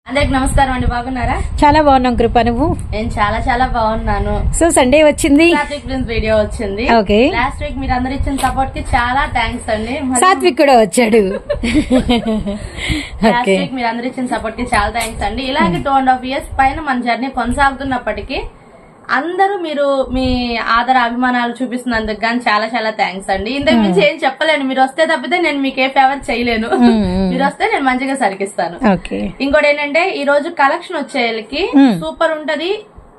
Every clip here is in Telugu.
అందరికి నమస్కారం అండి. బాగున్నారా? చాలా బాగున్నాం కృప. నువ్వు? నేను చాలా చాలా బాగున్నాను. సో సండే వచ్చింది, సాత్విక్ ప్రిన్స్ వీడియో వచ్చింది. ఓకే, లాస్ట్ వీక్ మీరు అందరు ఇచ్చిన సపోర్ట్ కి చాలా థ్యాంక్స్ అండి. సాత్విక్ కూడా వచ్చాడు. లాస్ట్ వీక్ మీరు అందరు ఇచ్చిన సపోర్ట్ కి చాలా థ్యాంక్స్ అండి. ఇలాగే 2.5 years పైన మన జర్నీ కొనసాగుతున్నప్పటికీ అందరూ మీరు మీ ఆదర అభిమానాలు చూపిస్తున్నందుకు గానీ చాలా చాలా థ్యాంక్స్ అండి. ఇంతకు మించి ఏం చెప్పలేను. మీరు వస్తే తప్పితే నేను మీకు ఏ ఫేవర్ చేయలేను. మీరు వస్తే నేను మంచిగా సరికిస్తాను. ఇంకోటి ఏంటంటే ఈ రోజు కలెక్షన్ వచ్చేకి సూపర్ ఉంటది.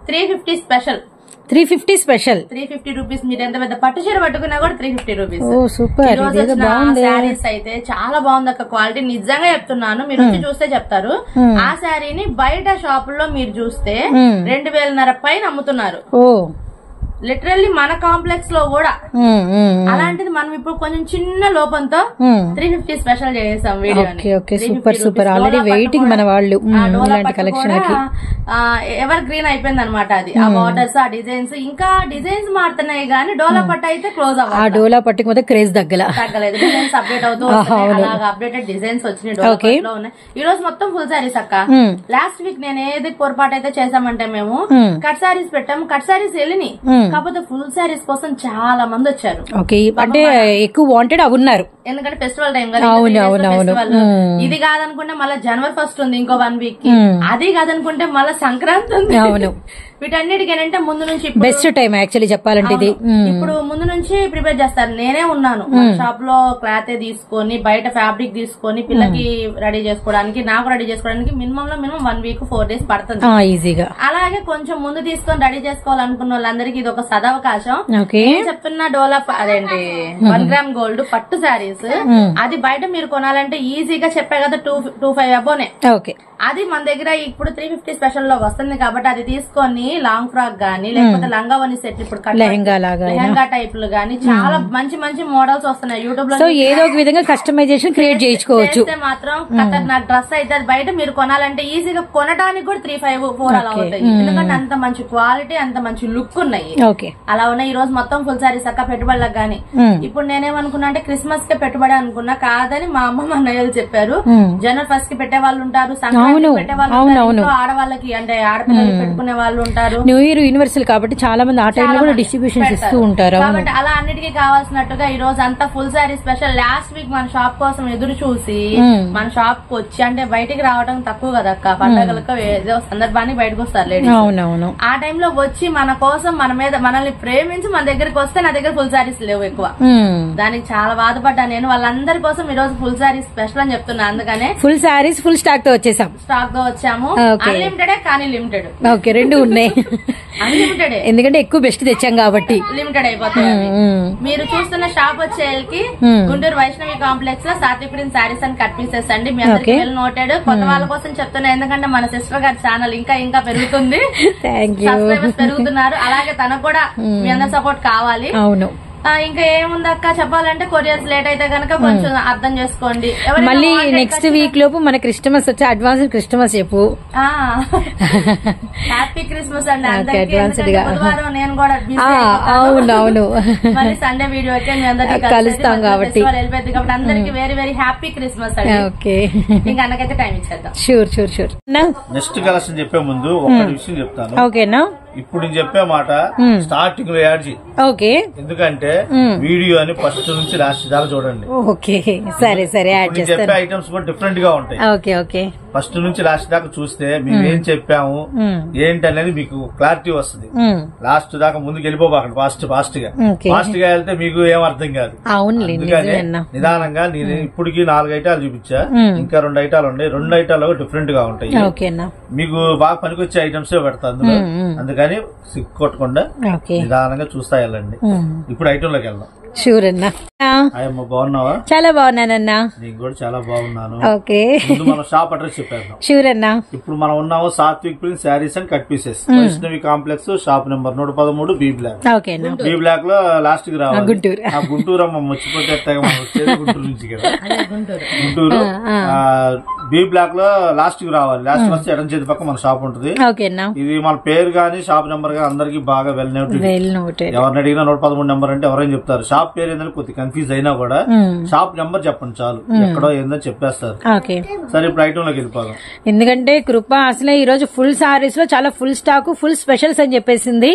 350 స్పెషల్. 350 special 350 rupees. మీరు ఎంత పెద్ద పట్టు చీర పట్టుకున్నా కూడా 350 రూపీస్. శారీస్ అయితే చాలా బాగుంది అక్క. క్వాలిటీ నిజంగా చెప్తున్నాను, మీరు వచ్చి చూస్తే చెప్తారు. ఆ శారీని బయట షాప్ లో మీరు చూస్తే 2,500 పైన అమ్ముతున్నారు. లిటరల్లీ మన కాంప్లెక్స్ లో కూడా. అలాంటిది మనం ఇప్పుడు కొంచెం చిన్న లోపంతో 350 స్పెషల్ చేసాం వీడియోని. Super super. ఆల్రెడీ వెయిటింగ్ మన వాళ్ళు కలెక్షన్. ఎవర్ గ్రీన్ అయిపోయింది అనమాట. అది ఆ బార్డర్స్, ఆ డిజైన్స్, ఇంకా డిజైన్స్ మారుతున్నాయి గానీ డోలా పట్టు అయితే క్లోజ్ అవ్వాలి. ఆ డోలా పట్టుకు మొత్తం క్రేజ్ తగ్గలేదు. డిజైన్స్ అప్డేట్ అవుతూ అలాగా అప్డేటెడ్ డిజైన్స్ వచ్చినాయి. డోలా పట్టులో ఉన్నాయి. ఈ రోజు మొత్తం ఫుల్ సారీస్ అక్క. లాస్ట్ వీక్ నేను ఏది పొరపాటు అయితే చేసామంటే మేము కట్ సారీస్ పెట్టాము. కట్ సారీస్ వెళ్ళినాయి, కాకపోతే ఫుల్ సారీస్ కోసం చాలా మంది వచ్చారు. అంటే ఎక్కువ వాంటెడ్ అవి ఉన్నారు, ఎందుకంటే ఫెస్టివల్ టైం కదా. ఇది కాదనుకుంటే మళ్ళీ January 1st ఉంది ఇంకో 1 week కి. అది కాదనుకుంటే మళ్ళీ సంక్రాంతి ఉంది. అవును, వీటన్నిటికి ఏంటంటే ముందు నుంచి బెస్ట్ టైం యాక్చువల్లీ చెప్పాలంటే ఇది. ఇప్పుడు ముందు నుంచి ప్రిపేర్ చేస్తారు. నేనే ఉన్నాను షాప్ లో. క్లాత్ తీసుకొని బయట ఫ్యాబ్రిక్ తీసుకొని పిల్లకి రెడీ చేసుకోవడానికి, నాకు రెడీ చేసుకోవడానికి మినిమం 1 week 4 days పడుతుంది ఈజీగా. అలాగే కొంచెం ముందు తీసుకొని రెడీ చేసుకోవాలనుకున్న వాళ్ళందరికీ ఇది ఒక సదవకాశం. చెప్తున్న డోలా అదేంటి 1 gram గోల్డ్ పట్టు శారీస్, అది బయట మీరు కొనాలంటే ఈజీగా చెప్పే కదా 225 అబోనే. అది మన దగ్గర ఇప్పుడు 350 స్పెషల్ లో వస్తుంది కాబట్టి అది తీసుకొని లాంగ్ ఫ్రాక్ గానీ లేకపోతే లంగావని సెట్, ఇప్పుడు లెహంగా టైపులు గానీ చాలా మంచి మంచి మోడల్స్ వస్తున్నాయి యూట్యూబ్ లో. ఏదో ఒక విధంగా కస్టమైజేషన్ క్రియేట్ చేసుకోవచ్చు. మాత్రం ఖతర్నాక్ డ్రెస్ అయితే బయట మీరు కొనాలంటే ఈజీగా కొనడానికి కూడా 3-5-4 అలా అవుతాయి. ఎందుకంటే అంత మంచి క్వాలిటీ, అంత మంచి లుక్ ఉన్నాయి. అలా ఉన్నాయి. ఈ రోజు మొత్తం ఫుల్ సారీస్ అక్క పెట్టుబడులకు గానీ. ఇప్పుడు నేనేమనుకున్నా అంటే క్రిస్మస్ కి పెట్టుబడి అనుకున్నా, కాదని మా అమ్మ మా అన్నయ్యలు చెప్పారు. January 1st కి పెట్టే వాళ్ళు ఉంటారు, సంక్రాంతి పెట్టే వాళ్ళు ఉంటారు, ఆడవాళ్ళకి అంటే ఆడపిల్లలు పెట్టుకునే వాళ్ళు ఉంటారు. న్యూ ఇయర్ యూనివర్సల్ కాబట్టి చాలా మంది ఆ టైంలో కూడా డిస్ట్రిబ్యూషన్ ఇస్తూ ఉంటారు. కాబట్టి అలా అన్నిటికీ కావాల్సినట్టుగా ఈ రోజు అంతా full sorry special. Last week మన షాప్ కోసం ఎదురు చూసి మన షాప్ కు వచ్చి, అంటే బయటికి రావడం తక్కువ కదా అక్క, పండగలకు ఏదో సందర్భానికి బయటకు వస్తారు లేడీస్. ఆ టైంలో వచ్చి మన కోసం మన మీద మనల్ని ప్రేమించి మన దగ్గరికి వస్తే నా దగ్గర ఫుల్ సారీస్ లేవు ఎక్కువ. దానికి చాలా బాధపడ్డా నేను. వాళ్ళందరి కోసం ఈ రోజు ఫుల్ సారీస్ స్పెషల్ అని చెప్తున్నా. అందుకనే ఫుల్ సారీస్ ఫుల్ స్టాక్ తో వచ్చేసాం. అన్లిమిటెడ్ కానీ లిమిటెడ్. ఓకే, రెండు ఉన్నాయి. అన్లిమిటెడ్ ఎందుకంటే ఎక్కువ బెస్ట్ తెచ్చాం కాబట్టి లిమిటెడ్ అయిపోతుంది. మీరు చూస్తున్న షాప్ వచ్చేకి గుంటూరు వైష్ణవి కాంప్లెక్స్ లో సాత్విక్ ప్రిన్స్ సారీస్ అని కట్ పీసెస్ అండి. మీ అందరికీ వెల్ నోటెడ్. కొత్త వాళ్ళ కోసం చెప్తున్నా, ఎందుకంటే మన సిస్టర్ గారి ఛానల్ ఇంకా ఇంకా పెరుగుతుంది, సబ్స్క్రైబర్స్ పెరుగుతున్నారు. అలాగే తనకు కూడా మీ అందరి సపోర్ట్ కావాలి. అవును. ఇంకా ఏముంది అక్క చెప్పాలంటే, కొరియర్స్ లేట్ అయితే కనుక కొంచెం అర్థం చేసుకోండి. మళ్ళీ నెక్స్ట్ వీక్ లోపు మన క్రిస్టమస్ వచ్చి అడ్వాన్స్ క్రిస్టమస్ చెప్పు. హ్యాపీ క్రిస్మస్ అండి అందరికీ. బుధవారం నేను కూడా అవునవును మళ్ళీ సండే వీడియో అయితే మీ అందరికీ కలుస్తాం కాబట్టి వెళ్ళిపోద్ది కాబట్టి అందరికి వెరీ వెరీ హ్యాపీ క్రిస్మస్ అండి. ఓకే, ఇంకా అన్నకైతే టైం ఇచ్చేద్దాం. షూర్. నెక్స్ట్ కలెక్షన్ చెప్పే ముందు ఒక విషయం చెప్తాను. ఓకేనా? ఇప్పుడు నేను చెప్పే మాట స్టార్టింగ్ లో యాడ్ చేయి. ఓకే, ఎందుకంటే వీడియో అని ఫస్ట్ నుంచి లాస్ట్ దాకా చూడండి. ఓకే, సరే చెప్పే ఐటమ్స్ కూడా డిఫరెంట్ గా ఉంటాయి. ఓకే, ఫస్ట్ నుంచి లాస్ట్ దాకా చూస్తే మేము ఏం చెప్పాము ఏంటి అనేది మీకు క్లారిటీ వస్తుంది. లాస్ట్ దాకా ముందుకు వెళ్ళిపోబాకండి. ఫాస్ట్ గా వెళ్తే మీకు ఏం అర్థం కాదు. అందుకని నిదానంగా నేను ఇప్పటికి 4 ఐటాలు చూపించా, ఇంకా 2 ఐటాలు ఉన్నాయి. 2 ఐటాలు డిఫరెంట్ గా ఉంటాయి. మీకు బాగా పనికొచ్చే ఐటమ్స్ పెడతా అందులో. అందుకని సిక్కు కొట్టకుండా నిదానంగా చూస్తా వెళ్ళండి. ఇప్పుడు ఐటంలోకి వెళ్దాం. షూర్ అన్నా. బాగున్నావా? చాలా బాగున్నానన్నా. నేను కూడా చాలా బాగున్నాను. ఓకే, మన షాప్ అడ్రస్ చెప్పేద్దాం. షూర్ అన్నా. ఇప్పుడు మనం ఉన్నాము Satvik prince sarees and cut pieces, Vaishnavi complex, shop number 113 B block. B block లో లాస్ట్ కి రావాలి. గుంటూరు అమ్మ మర్చిపోతే మనం వచ్చేది గుంటూరు నుంచి కదా. గుంటూరు బి బ్లాక్ లో లాస్ట్ కి రావాలి. లాస్ట్ వస్తే ఎడం చేతి పక్క మన షాప్ ఉంటుంది. ఇది మన పేరు గానీ షాప్ నెంబర్ గా అందరికి బాగా వెల్ నోటెడ్. ఎవరిని అడిగినా 113 నెంబర్ అంటే ఎవరైనా చెప్తారు. షాప్ పేరు ఏందని కొద్దిగా కన్ఫ్యూజ్ అయినా కూడా షాప్ నెంబర్ చెప్పండి చాలు, ఎక్కడో ఏందని చెప్పేస్తారు. సరే ఇప్పుడు ఐటమ్ లోకి వెళ్ళిపోదాం. ఎందుకంటే కృప అసలే ఈ రోజు ఫుల్ సారీస్ లో చాలా ఫుల్ స్టాక్ ఫుల్ స్పెషల్స్ అని చెప్పేసింది.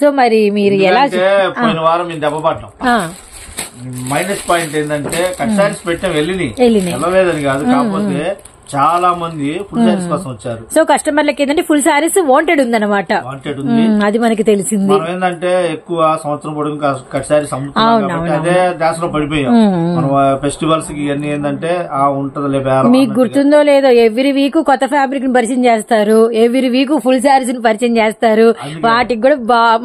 సో మరి మీరు ఎలా పోయిన వారం మేము దెబ్బపడ్డాం. మైనస్ పాయింట్ ఏంటంటే కట్ సారీస్ పెట్టాం, వెళ్ళలేదని కాదు, కాకపోతే చాలా మంది ఫుల్ సారీస్ కోసం వచ్చారు. సో కస్టమర్లకి ఏంటంటే ఫుల్ సారీస్ వాంటెడ్ ఉందన్నమాట. వాంటెడ్ ఉంది, అది మనకి తెలిసింది. మనం ఏంటంటే ఎక్కువ సంవత్సరం పొడుగు కట్ సారీస్ అమ్ముతున్నాం కాబట్టి అదే దాసలో పడిపోయాం. మనం ఫెస్టివల్స్ కి ఇవన్నీ ఏంటంటే ఉంటది. మీకు గుర్తుందో లేదో ఎవ్రీ వీక్ కొత్త ఫ్యాబ్రిక్ ని పరిచయం చేస్తారు, ఎవ్రీ వీక్ ఫుల్ సారీస్ ని పరిచయం చేస్తారు. వాటికి కూడా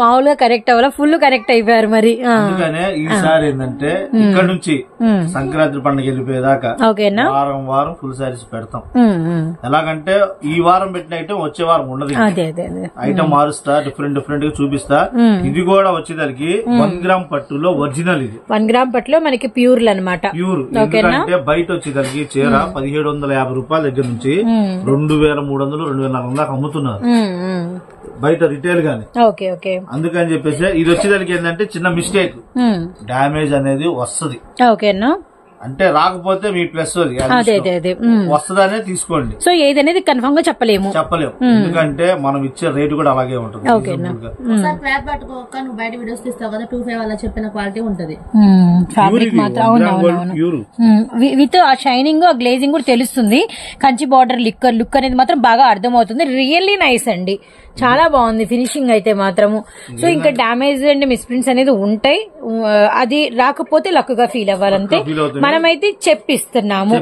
మామూలుగా కనెక్ట్ అవ్వాలా, ఫుల్ కనెక్ట్ అయిపోయారు. మరి అందుకనే ఈసారి ఏంటంటే ఇక్కడ నుంచి సంక్రాంతి పండుగ వెళ్ళిపోయేదాకా వారం వారం ఫుల్ సారీస్ పెడతాం. ఎలాగంటే ఈ వారం పెట్టిన ఐటమ్ వచ్చే వారం ఉండదు. ఐటమ్ మారుస్తా, డిఫరెంట్ గా చూపిస్తా. ఇది కూడా వచ్చేదానికి 1 గ్రామ్ పట్టులో ఒరిజినల్. ఇది 1 గ్రామ్ పట్టులో మనకి ప్యూర్ అనమాట. ప్యూర్ ఎందుకంటే బయట వచ్చేదానికి చీర 1750 రూపాయల దగ్గర నుంచి 2300, 2400 దాకా అమ్ముతున్నారు బయట రిటైల్ గానీ. అందుకని చెప్పేసి ఇది వచ్చేదానికి ఏంటంటే చిన్న మిస్టేక్, డ్యామేజ్ అనేది వస్తుంది. ఓకేనా, అంటే రాకపోతే మీ ప్లస్ వస్తుందనే తీసుకోండి. సో ఏదనేది కన్ఫర్మ్ గా చెప్పలేము. ఎందుకంటే మనం ఇచ్చే రేటు కూడా అలాగే ఉంటుంది. బయట వీడియోస్ తీస్తావు కదా 25 అలా చెప్పిన క్వాలిటీ ఉంటది. ఫ్యాబ్రిక్ మాత్రం విత్ ఆ షైనింగ్ ఆ గ్లేజింగ్ కూడా తెలుస్తుంది. కంచి బార్డర్ లుక్ అనేది మాత్రం బాగా అర్థమవుతుంది. రియల్లీ నైస్ అండి, చాలా బాగుంది ఫినిషింగ్ అయితే మాత్రము. సో ఇంకా డ్యామేజ్ అండ్ మిస్ప్రింట్స్ అనేది ఉంటాయి, అది రాకపోతే లక్ గా ఫీల్ అవ్వాలంతే. మనమైతే చెప్పిస్తున్నాము,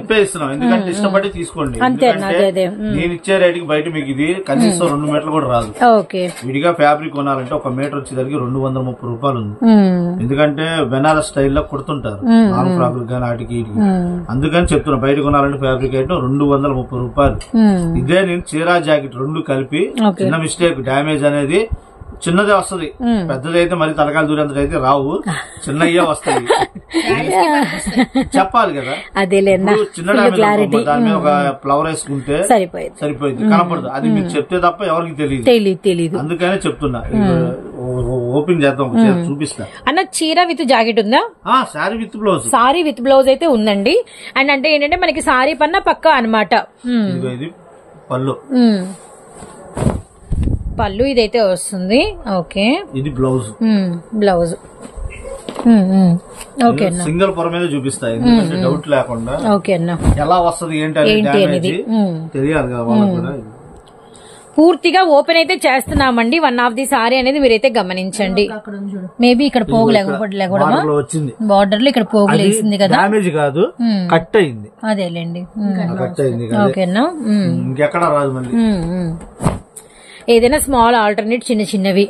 ఎందుకంటే ఇష్టపడి తీసుకోండి. అంతేనా? అదే నేను ఇచ్చే రేటుకి బయట మీకు ఇది కనీసం 2 మీటర్లు కూడా రాదు. విడిగా ఫ్యాబ్రిక్ కొనాలంటే 1 మీటర్ వచ్చేసరికి 230 రూపాయలు ఉంది. ఎందుకంటే బెనారస్ స్టైల్లో కుడుతుంటారు 4 ఫ్రాకులు కానీ వాటికి. అందుకని చెప్తున్నా బయట కొనాలంటే ఫ్యాబ్రిక్ ఐటమ్ 230 రూపాయలు. ఇదే నేను చీరా జాకెట్ 2 కలిపి చిన్న మిస్టేక్ డ్యామేజ్ అనేది చిన్నదే వస్తుంది, పెద్దదైతే మరి తలకాయలు దూరేంత అయితే రావు, చిన్నయ్యే వస్తాయి. చెప్పాలి కదా, చిన్న డ్యామేజ్ దాని మీద ఒక ఫ్లవర్ వేసుకుంటే సరిపోయింది, కనపడదు. అది మీకు చెప్తే తప్ప ఎవరికి తెలియదు. అందుకనే చెప్తున్నా, ఓపెన్ చేద్దాం, చూపిస్తా. అన్న చీర విత్ జాకెట్ ఉందా? Sorry with blouse. Sorry with blouse అయితే ఉందండి. అండ్ అంటే ఏంటంటే మనకి సారీ పన్న పక్క అనమాట. ఇది పళ్ళు, పళ్ళు ఇదైతే వస్తుంది. ఓకే, ఇది బ్లౌజ్. బ్లౌజ్ ఓకే, సింగిల్ పొర మీద చూపిస్తాయి, ఎందుకంటే డౌట్ లేకుండా. ఓకే అన్న, ఎలా వస్తుంది ఏంటి అనేది తెలియాలి కదా వాళ్ళకి కూడా. పూర్తిగా ఓపెన్ అయితే చేస్తున్నామండి. 1 ఆఫ్ ది సారీ అనేది మీరైతే గమనించండి. మేబీ ఇక్కడ పోగులేకుండా బార్డర్ లో ఇక్కడ పోగులేసింది కదా, డ్యామేజ్ కాదు, కట్ అయింది. అదేలేండి, ఓకేనా, ఇంకెక్కడ రాదు మళ్ళీ. ఏదైనా స్మాల్ ఆల్టర్నేట్ చిన్నవి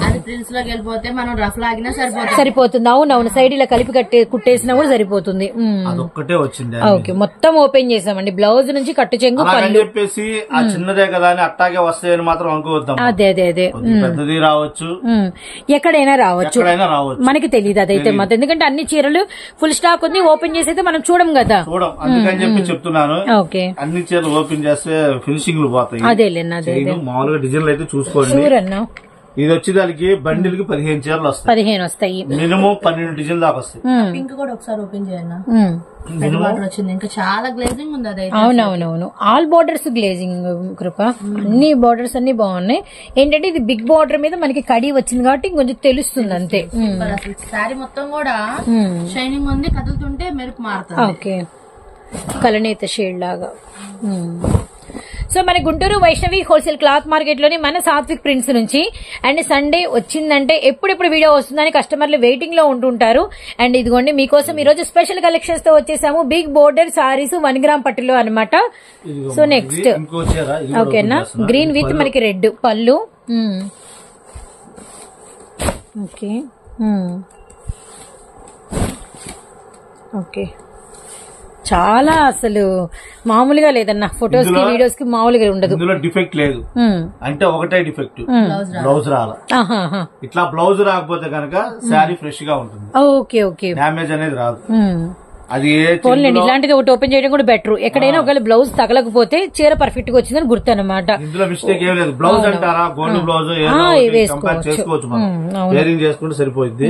అది ప్రిన్స్ లోకి వెళ్ళిపోతే మనం రఫ్ లాగినా సరిపోతుంది. అవునవును, సైడ్ ఇలా కలిపి కుట్టేసినా కూడా సరిపోతుంది. అదొక్కటే వచ్చింది. ఓకే, మొత్తం ఓపెన్ చేసామండి. బ్లౌజ్ నుంచి కట్టు చెంగు పళ్ళు చెప్పేసి చిన్నదే కదా అని అట్టాగే వస్తాయని మాత్రం అనుకోవద్దాం. అదే పెద్దది రావచ్చు, ఎక్కడైనా రావచ్చు, మనకి తెలియదు అదైతే మాత్రం. ఎందుకంటే అన్ని చీరలు ఫుల్ స్టాక్ ఉంది, ఓపెన్ చేసి అయితే మనం చూడం కదా. అందుకని చెప్పి చెప్తున్నాను. ఓకే, అన్ని చీరలు ఓపెన్ చేస్తే ఫినిషింగ్ పోతాయి. అదేలేనా, మామూలుగా డిజైన్లు అయితే చూసుకోండి. ఇది వచ్చేదానికి బండిల్ కి 15 చీరలు వస్తాయి. 15 వస్తాయి, మినిమం 12 డిజైన్ దాకా వస్తాయి. పింక్ కూడా ఒకసారి ఓపెన్ చేయండి, వచ్చింది. ఇంకా చాలా గ్లేజింగ్ ఉంది అది. అవునవునవును, ఆల్ బోర్డర్స్ గ్లేజింగ్ కృప, అన్ని బోర్డర్స్ అన్ని బాగున్నాయి. ఏంటంటే ఇది బిగ్ బోర్డర్ మీద మనకి కడి వచ్చింది కాబట్టి కొంచెం తెలుస్తుంది అంతే. శారీ మొత్తం కూడా షైనింగ్ ఉంది, కదులుతుంటే మెరుపు మారుతుంది. ఓకే, కలనేత షేడ్ లాగా. సో మన Guntur Vaishnavi wholesale cloth market లోని మన సాత్విక్ ప్రింట్స్ నుంచి అండ్ సండే వచ్చిందంటే ఎప్పుడెప్పుడు వీడియో వస్తుందని కస్టమర్లు వెయిటింగ్ లో ఉంటుంటారు. అండ్ ఇదిగోండి మీకోసం ఈ రోజు స్పెషల్ కలెక్షన్స్ తో వచ్చేసాము. బిగ్ బోర్డర్ సారీస్ 1 గ్రామ్ పట్టులో అనమాట. సో నెక్స్ట్ ఓకేనా, గ్రీన్ విత్ మనకి రెడ్ పళ్ళు. ఓకే ఓకే, చాలా అసలు మామూలుగా లేదన్నా, ఫొటోస్ కి వీడియోస్ కి మామూలుగా ఉండదు. ఇందులో డిఫెక్ట్ లేదు, అంటే ఒకటే డిఫెక్ట్, బ్లౌజ్ రాల. ఇట్లా బ్లౌజ్ రాకపోతే కనుక శారీ ఫ్రెష్ గా ఉంటుంది. ఓకే ఓకే, డ్యామేజ్ అనేది రాదు. అది పోన్లేండి, ఇలాంటిది ఒకటి ఓపెన్ చేయడం కూడా బెటర్. ఎక్కడైనా ఒకవేళ బ్లౌజ్ తగలకపోతే చీర పర్ఫెక్ట్ గా వచ్చిందని గుర్తు అనమాట. ఇందులో మిస్టేక్ ఏం లేదు. బ్లౌజ్ అంటారా, గోల్డ్ బ్లౌజ్ చేసుకోవచ్చు, మనం వేరింగ్ చేసుకుంటే సరిపోయింది.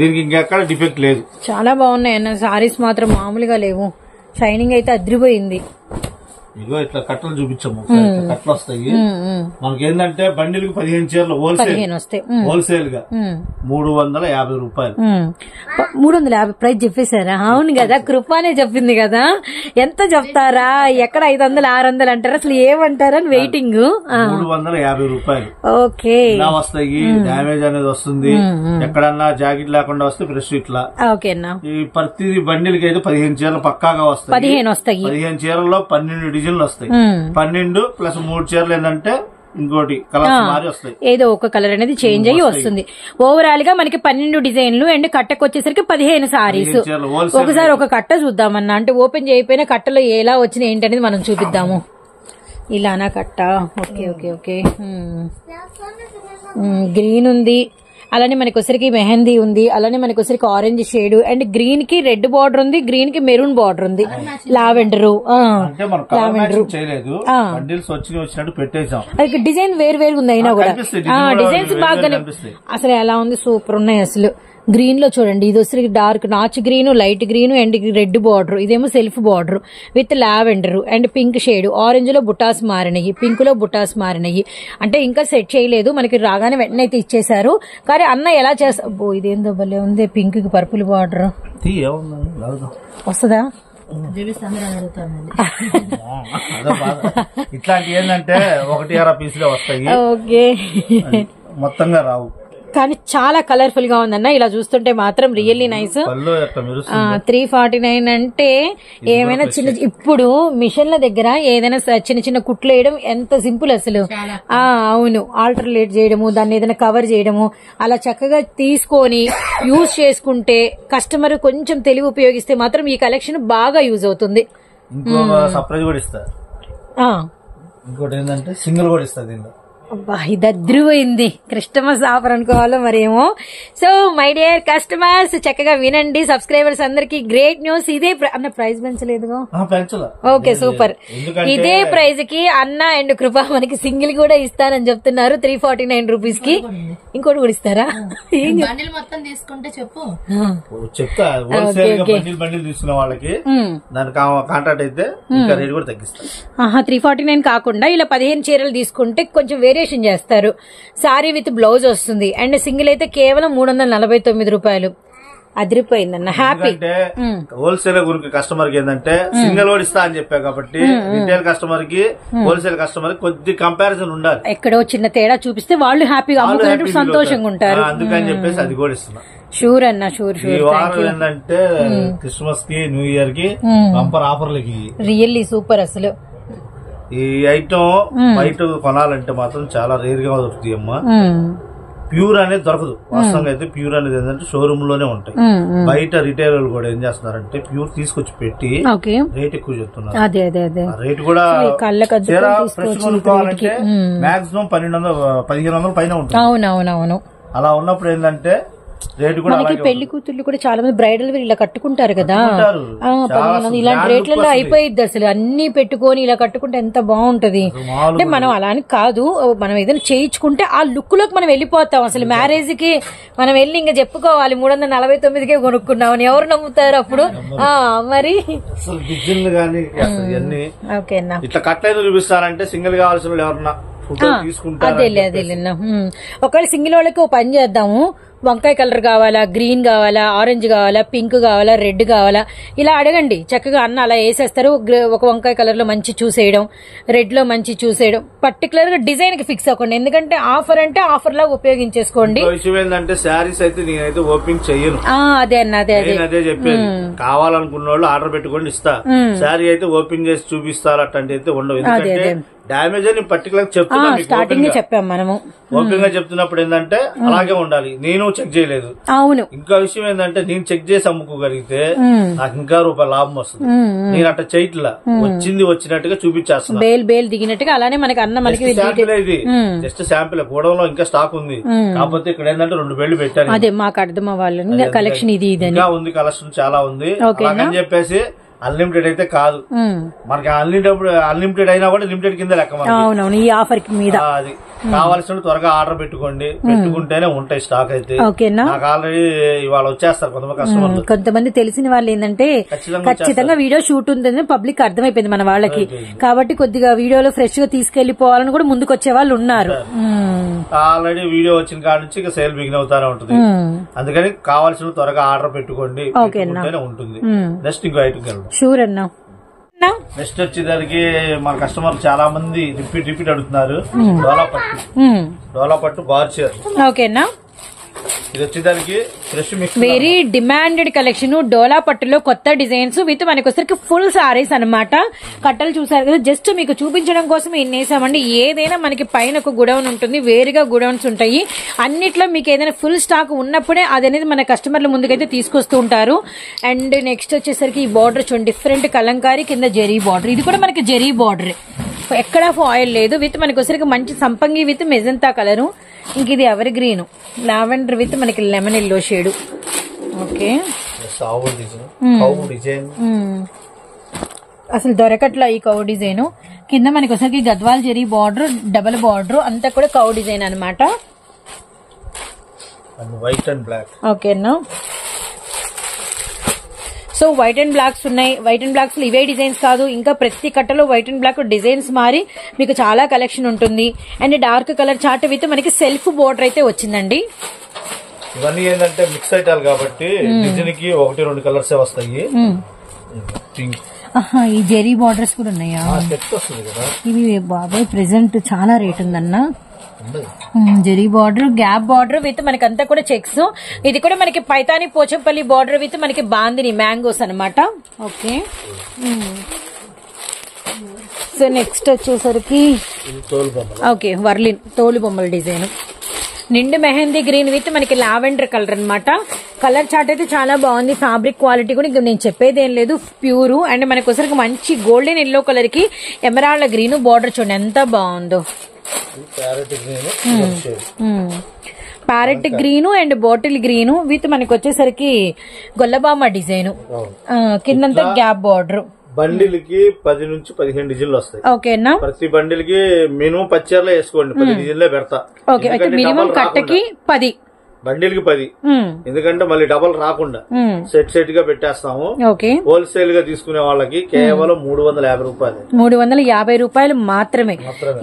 దీనికి ఇంకెక్కడ డిఫెక్ట్ లేదు. చాలా బాగున్నాయి అన్న సారీస్, మాత్రం మామూలుగా లేవు. షైనింగ్ అయితే అద్రిపోయింది. ఇగో ఇట్లా కట్టలు చూపించాము, కట్టలు వస్తాయి మనకి. ఏంటంటే బండిల్కి 15 చీరలు హోల్సేల్ గా 350 రూపాయలు. 350 ప్రైస్ చెప్పేశారా? అవును కదా, కృపానే చెప్పింది కదా. ఎంత చెప్తారా, ఎక్కడ 500 600 అంటారు, అసలు ఏమంటారని వెయిటింగ్. 350 రూపాయలు. ఓకే, ఇలా వస్తాయి. డ్యామేజ్ అనేది వస్తుంది, ఎక్కడన్నా జాకెట్ లేకుండా వస్తే ఫ్రెష్ ఇట్లా. ఓకేనా, ఈ ప్రతి బండిల్కి అయితే 15 చీరలు పక్కాగా వస్తాయి. 15 చీరల్లో 12 డిజైన్లు వస్తాయి. 12 ప్లస్ 3 చీరలు ఏంటంటే ఇంకోటి కలర్స్ మారి వస్తాయి. ఏదో ఒక కలర్ అనేది చేంజ్ అయ్యి వస్తుంది. ఓవరాల్ గా మనకి 12 డిజైన్లు అండ్ కట్టకు వచ్చేసరికి 15 సారీస్. ఒకసారి ఒక కట్ట చూద్దామన్నా, అంటే ఓపెన్ చేయకపోయినా కట్టలో ఎలా వచ్చినాయి ఏంటనేది మనం చూపిద్దాము. ఇలానా కట్ట? Okay okay okay. గ్రీన్ ఉంది, అలానే మనకి వచ్చరికి మెహందీ ఉంది, అలానే మనకి వచ్చరికి ఆరెంజ్ షేడ్ అండ్ గ్రీన్ కి రెడ్ బార్డర్ ఉంది, గ్రీన్ కి మెరూన్ బార్డర్ ఉంది, లావెండర్ డిజైన్ వేరు వేరు ఉంది. అయినా కూడా డిజైన్స్ బాగానే అసలు ఎలా ఉంది, సూపర్ ఉన్నాయి అసలు. గ్రీన్ లో చూడండి, ఇది వచ్చరికి డార్క్ నాచ్ green, light green and red border, ఇదేమో self border with lavender and pink shade. Orange లో బుటాస్ మారినాయి, పింక్ లో బుటాస్ మారినాయి. అంటే ఇంకా సెట్ చేయలేదు, మనకి రాగానే వెంటనే అయితే ఇచ్చేసారు. కానీ అన్న ఎలా చేస్తా, ఇదేందో భలే ఉంది, పింక్ కి పర్పుల్ బార్డర్ వస్తుందా? ఇట్లాంటి ఏంటంటే 1-6 పీసులే వస్తాయి, ఓకే, మొత్తంగా రావు. కానీ చాలా కలర్ఫుల్ గా ఉందన్న, ఇలా చూస్తుంటే మాత్రం రియల్లీ నైస్. 349 అంటే ఏమైనా చిన్న, ఇప్పుడు మిషన్ల దగ్గర ఏదైనా చిన్న చిన్న కుట్లు వేయడం ఎంత సింపుల్ అసలు. అవును, ఆల్టర్నేట్ చేయడము, దాన్ని ఏదైనా కవర్ చేయడము, అలా చక్కగా తీసుకొని యూజ్ చేసుకుంటే కస్టమర్ కొంచెం తెలివి ఉపయోగిస్తే మాత్రం ఈ కలెక్షన్ బాగా యూజ్ అవుతుంది. సర్ప్రైజ్ కూడా ఇస్తారు. ఇంకోటి ఏంటంటే సింగిల్ కూడా ఇస్తారు దీనిలో. అబ్బా, ఇది అద్రిపోయింది. క్రిస్టమస్ ఆఫర్ అనుకోవాలో మరేమో. సో మై డియర్ కస్టమర్స్, చక్కగా వినండి. సబ్స్క్రైబర్స్ అందరికి గ్రేట్ న్యూస్. ఇదే అన్న ప్రైస్ పెంచలేదుగా? Okay, super. ఇదే ప్రైజ్ కి అన్న అండ్ కృప మనకి సింగిల్ కూడా ఇస్తానని చెప్తున్నారు 349 రూపీస్ కి. ఇంకోటి కూడా ఇస్తారా? మొత్తం తీసుకుంటే చెప్పు, చెప్తా. బండిల్ తీసుకున్న వాళ్ళకి దానికి కాంట్రాక్ట్ అయితే 349 కాకుండా ఇలా 15 చీరలు తీసుకుంటే కొంచెం వేరియేషన్ చేస్తారు. సారీ విత్ బ్లౌజ్ వస్తుంది అండ్ సింగిల్ అయితే కేవలం 349 రూపాయలు. అదిరిపోయిందన్న, హ్యాపీ. హోల్సేల్ గురించి కస్టమర్ కి ఏంటంటే సింగిల్ కూడా ఇస్తా అని చెప్పా కాబట్టి రిటైల్ కస్టమర్ కి హోల్సేల్ కస్టమర్ కి కొద్ది కంపారిజన్ ఉండాలి. ఎక్కడో చిన్న తేడా చూపిస్తే వాళ్ళు హ్యాపీగా అమ్ముకున్నట్టు సంతోషంగా ఉంటారు. అందుకని చెప్పేసి అది కూడా ఇస్తున్నా. షూర్ అన్న, షూర్ షూర్. ఈ వారం ఏంటంటే క్రిస్మస్ కి, న్యూ ఇయర్ కి బంపర్ ఆఫర్లకి రియల్లీ సూపర్ అసలు. ఈ ఐటమ్ బయట కొనాలంటే మాత్రం చాలా రేర్ గా దొరుకుతాయి అమ్మా. ప్యూర్ అనేది దొరకదు. వాస్తవంగా అయితే ప్యూర్ అనేది ఏంటంటే షోరూమ్ లోనే ఉంటాయి. బయట రిటైల్ కూడా ఏం చేస్తున్నారంటే ప్యూర్ తీసుకొచ్చి పెట్టి రేట్ ఎక్కువ చెప్తున్నారు. రేట్ కూడా ఫ్రెష్ కొనుక్కోవాలంటే మాక్సిమం 1200-1500 పైన ఉంటుంది. అవునవునవును. అలా ఉన్నప్పుడు ఏంటంటే రేటు కూడా మనకి పెళ్లి కూతుర్లు కూడా చాలా మంది బ్రైడల్ వేర్ ఇలా కట్టుకుంటారు కదా, 1500 ఇలాంటి రేట్లలో అయిపోయిద్ది అసలు. అన్ని పెట్టుకొని ఇలా కట్టుకుంటే ఎంత బాగుంటది. అంటే మనం అలా అని కాదు, మనం ఏదైనా చేయించుకుంటే ఆ లుక్ లోకి మనం వెళ్ళిపోతాం. అసలు మ్యారేజ్ కి మనం వెళ్ళి ఇంకా చెప్పుకోవాలి 349కే కొనుక్కున్నామని, ఎవరు నమ్ముతారు అప్పుడు? మరి ఓకేనా, ఇట్లా కట్లైన చూపిస్తారంటే సింగిల్ కావాల్సిన వాళ్ళు ఎవరన్నా అదేలేనా. ఒకవేళ సింగిల్ వాళ్ళకి ఓ పని చేద్దాము, వంకాయ కలర్ కావాలా, గ్రీన్ కావాలా, ఆరెంజ్ కావాలా, పింక్ కావాలా, రెడ్ కావాలా, ఇలా అడగండి. చక్కగా అన్న అలా వేసేస్తారు. ఒక వంకాయ కలర్ లో మంచి చూసేయడం, రెడ్ లో మంచి చూసేయడం. పర్టికులర్ గా డిజైన్ కి ఫిక్స్ అవ్వకండి, ఎందుకంటే ఆఫర్ అంటే ఆఫర్ లాగా ఉపయోగించేసుకోండి. ఏంటంటే శారీస్ అయితే నేనైతే ఓపెన్ చెయ్యను. అదే అన్న, అదే చెప్పేది. కావాలనుకున్న వాళ్ళు ఆర్డర్ పెట్టుకోండి, ఇస్తా. శారీ అయితే ఓపెన్ చేసి చూపిస్తారు అట్టంటే అయితే ఉండవు. ఎందుకంటే డ్యామేజ్ అని పర్టికులర్ చెప్తున్నా, స్టార్టింగ్ చెప్పాం మనము. ఓపెన్ గా చెప్తున్నప్పుడు ఏంటంటే అలాగే ఉండాలి. నేను చెక్ చేయలేదు. అవును. ఇంకా విషయం ఏంటంటే నేను చెక్ చేసి అమ్ముకోగలిగితే నాకు ఇంకా రూపాయల లాభం వస్తుంది. నేను అట్లా చేయట్లా, వచ్చింది వచ్చినట్టుగా చూపించేస్తున్నా. బేల్ దిగినట్టుగా అలానే మనకి అన్న మనకి శాంపిల్ ఇది, జస్ట్ శాంపిల్. గూడెంలో ఇంకా స్టాక్ ఉంది, కాకపోతే ఇక్కడ ఏంటంటే 2 బేళ్లు పెట్టాను. అదే మాకు అర్థం అవ్వాలి కలెక్షన్ ఇది ఇంకా ఉంది, కలెక్షన్ చాలా ఉంది అని చెప్పేసి. అన్లిమిటెడ్ అయితే కాదు మనకి, అన్లిమిటెడ్ అయినా కూడా లిమిటెడ్ కింద లెక్క. అవునవును, ఈ ఆఫర్ మీద అది కావాల్సిన త్వరగా ఆర్డర్ పెట్టుకుంటేనే ఉంటాయి స్టాక్ అయితే. నాకు ఆల్రెడీ ఇవాళ వచ్చేస్తారు కొంతమంది కస్టమర్లు. కొంతమంది తెలిసిన వాళ్ళు ఏంటంటే ఖచ్చితంగా వీడియో షూట్ ఉంటుందని పబ్లిక్ అర్థమైపోయింది మన వాళ్ళకి, కాబట్టి కొద్దిగా వీడియోలో ఫ్రెష్ గా తీసుకెళ్లిపోవాలని కూడా ముందుకు వచ్చే వాళ్ళు ఉన్నారు. ఆల్రెడీ వీడియో వచ్చిన కాడ నుంచి ఇక సేల్ బిగిన్ అవుతానే ఉంటుంది. అందుకని కావాల్సిన త్వరగా ఆర్డర్ పెట్టుకోండి, ఉంటుంది. నెక్స్ట్ ఇంకో ఐటమ్ వెళ్దాం. షూర్ అన్నా. నెక్స్ట్ వచ్చేదానికి మన కస్టమర్ చాలా మంది రిపీట్ అడుగుతున్నారు. డోలా పట్టు బార్చర్. ఓకేనా, ఇది వచ్చేదానికి fresh mix, very demanded collection. డోలా పట్టులో కొత్త డిజైన్స్ విత్ మనకి వచ్చరికి ఫుల్ సారీస్ అనమాట. కట్టలు చూసారు కదా, జస్ట్ మీకు చూపించడం కోసం ఎన్నేసామండి. ఏదైనా మనకి పైన ఒక గుడౌన్ ఉంటుంది, వేరుగా గుడౌన్స్ ఉంటాయి. అన్నిట్లో మీకు ఏదైనా ఫుల్ స్టాక్ ఉన్నప్పుడే అదనేది మన కస్టమర్ల ముందుకైతే తీసుకొస్తూ ఉంటారు. అండ్ నెక్స్ట్ వచ్చేసరికి ఈ బార్డర్ చూడండి, డిఫరెంట్ కలంకారీ కింద జెరీ బార్డర్. ఇది కూడా మనకి జెరీ బార్డర్, ఎక్కడా ఫాయిల్ లేదు. విత్ మనకి వచ్చరికి మంచి సంపంగి విత్ మెజంతా కలరు. ఇంక ఇది ఎవర్ గ్రీన్ లావెండర్ విత్ మనకి లెమన్ ఎల్లో షేడ్. ఓకే, అసలు దొరకట్లా ఈ కౌ డిజైన్. కింద మనకి ఒకసారి Gadwal zari border, double border అంతా కూడా కౌ డిజైన్ అనమాట. White and black. ఓకేనా, సో వైట్ అండ్ బ్లాక్స్ ఉన్నాయి. వైట్ అండ్ బ్లాక్స్ ఇవే డిజైన్స్ కాదు, ఇంకా ప్రతి కట్టలో వైట్ అండ్ బ్లాక్ డిజైన్స్ మారి మీకు చాలా కలెక్షన్ ఉంటుంది. And dark colour chart with మనకి సెల్ఫ్ బోర్డర్ అయితే వచ్చిందండి. ఇవన్నీ ఏంటంటే మిక్స్ ఐటాలు కాబట్టి డిజైన్ కి 1-2 కలర్స్ వస్తాయి. ఈ జెరీ బార్డర్స్ కూడా ఉన్నాయా? ఇవి బాబాయ్ ప్రెసెంట్ చాలా రేట్ ఉందన్నా. Zari border, gap border with మనకంతా కూడా చెక్స్. ఇది కూడా మనకి పైతాని పోచంపల్లి బార్డర్ విత్ మనకి బాందిని మ్యాంగోస్ అనమాట. ఓకే, సో నెక్స్ట్ వచ్చేసరికి ఓకే వర్లిన్ తోలు బొమ్మల డిజైన్, నిండు మెహందీ గ్రీన్ విత్ మనకి లావెండర్ కలర్ అనమాట. కలర్ చార్ట్ అయితే చాలా బాగుంది. ఫ్యాబ్రిక్ క్వాలిటీ కూడా ఇంకా నేను చెప్పేది ఏం లేదు, ప్యూర్. అండ్ మనకి ఒకసారి మంచి గోల్డెన్ ఎల్లో కలర్ కి ఎమరాల్డ్ గ్రీన్ బార్డర్ చూడండి ఎంత బాగుందో. Parrot green and bottle green with మనకి వచ్చేసరికి గొల్లబామ డిజైన్, కిందంతా గ్యాప్ బార్డర్. బండిల్ కి 10 నుంచి 15 డిజైన్లు వస్తాయి. ఓకేనా, ప్రతి బండిల్ కి మినిమం 10 చీరలే వేసుకోండి, 10 డిజైన్లే పెడతా. ఓకే, అయితే మినిమం కట్టకి 10, బండిల్ కి 10. ఎందుకంటే మళ్ళీ డబల్ రాకుండా సెట్ గా పెట్టేస్తాము. హోల్సేల్ గా తీసుకునే వాళ్ళకి కేవలం 350 రూపాయలు, 350 రూపాయలు మాత్రమే.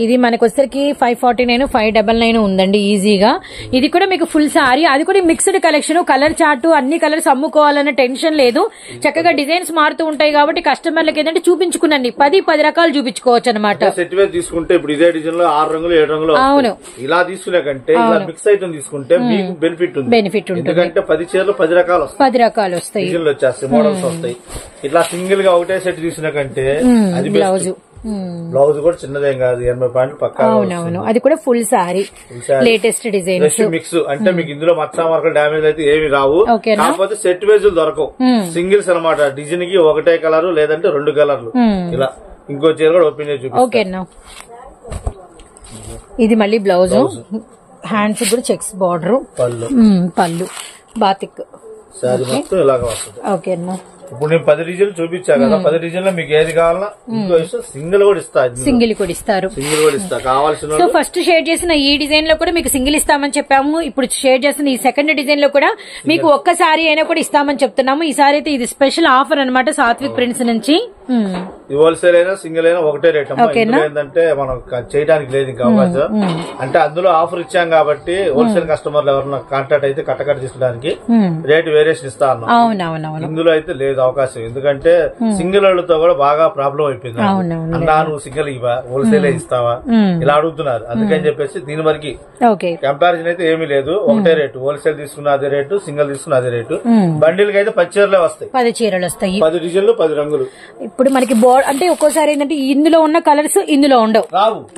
ఇది మనకు వచ్చరికి 549, 599 ఉందండి ఈజీగా. ఇది కూడా మీకు ఫుల్ సారీ, అది కూడా మిక్స్డ్ కలెక్షన్. కలర్ చార్ట్ అన్ని కలర్స్ అమ్ముకోవాలన్న టెన్షన్ లేదు. చక్కగా డిజైన్స్ మారుతూ ఉంటాయి కాబట్టి కస్టమర్లకి ఏంటంటే చూపించుకునండి 10 రకాలు చూపించుకోవచ్చు అనమాట. సెట్ వేర్ తీసుకుంటే ఇప్పుడు ఇదే డిజైన్ లో 6 రంగులు 7 రంగులు. అవును, ఇలా తీసుకునే కంటే మిక్స్ ఐటమ్ తీసుకుంటే మీకు బెనిఫిట్ ఉంటుంది. ఎందుకంటే 10 చీరలు 10 రకాలు వస్తాయి, 10 రకాలు వస్తాయి, డిజైన్లు వచ్చేస్తాయి, మోడల్స్ వస్తాయి. ఇట్లా సింగిల్ గా ఒకటే సెట్ తీసుకునే కంటే అది బ్లౌజ్ కూడా చిన్నదేం కాదు, 80 పాయింట్లు పక్కా. అవునవును, అది కూడా full sorry, latest design mix. అంటే మీకు ఇందులో మచ్చా మార్కలు డ్యామేజ్ అయితే ఏమి రావు. కాకపోతే సెట్ వేజులు దొరకవు, సింగిల్స్ అనమాట. డిజైన్ కి ఒకటే కలర్ లేదంటే 2 కలర్లు. ఇలా ఇంకో చీర కూడా ఓపెన్ చేసి ఓకేనా. ఇది మళ్ళీ బ్లౌజ్, హ్యాండ్స్ కూడా చెక్స్ బార్డర్, పళ్ళు బాతిక్ సారీ మొత్తం ఇలాగా వస్తుంది. ఓకేనా, ఇప్పుడు నేను 10 డిజైన్లు చూపించా కదా, 10 డిజైన్లో మీకు ఏది కావాలన్నా ఇంకో సింగిల్ కూడా ఇస్తారు. సింగిల్ కూడా ఇస్తారు కావాల్సిన. సో ఫస్ట్ షేర్ చేసిన ఈ డిజైన్ లో కూడా మీకు సింగిల్ ఇస్తామని చెప్పాము. ఇప్పుడు షేర్ చేసిన ఈ సెకండ్ డిజైన్ లో కూడా మీకు ఒక్క సారీ అయినా కూడా ఇస్తామని చెప్తున్నాము. ఈసారి అయితే ఇది స్పెషల్ ఆఫర్ అనమాట సాత్విక్ ప్రింట్స్ నుంచి. హోల్సేల్ అయినా సింగిల్ అయినా ఒకటే రేట్. ఏంటంటే మనం చేయడానికి లేదు ఇంకా అవకాశం. అంటే అందులో ఆఫర్ ఇచ్చాం కాబట్టి హోల్సేల్ కస్టమర్లు ఎవరైనా కాంటాక్ట్ అయితే కట్టకట్ట తీసుకోవడానికి రేట్ వేరియేషన్ ఇస్తా అన్నాం. ఇందులో అయితే లేదు అవకాశం. ఎందుకంటే సింగిల్ వాళ్ళతో కూడా బాగా ప్రాబ్లం అయిపోయింది. అన్నా నువ్వు సింగిల్ ఇవ్వా, హోల్సేల్ ఇస్తావా, ఇలా అడుగుతున్నారు. అందుకని చెప్పేసి దీని వరకు కంపారిజన్ అయితే ఏమీ లేదు, ఒకటే రేటు. హోల్సేల్ తీసుకున్న అదే రేటు, సింగిల్ తీసుకున్న అదే రేటు. బండిల్ కి అయితే 10 చీరలే వస్తాయి, 10 చీరలు వస్తాయి, 10 డిజైన్లు 10 రంగులు. ఇప్పుడు మనకి అంటే ఒక్కోసారి ఏంటంటే ఇందులో ఉన్న కలర్స్ ఇందులో ఉండవు,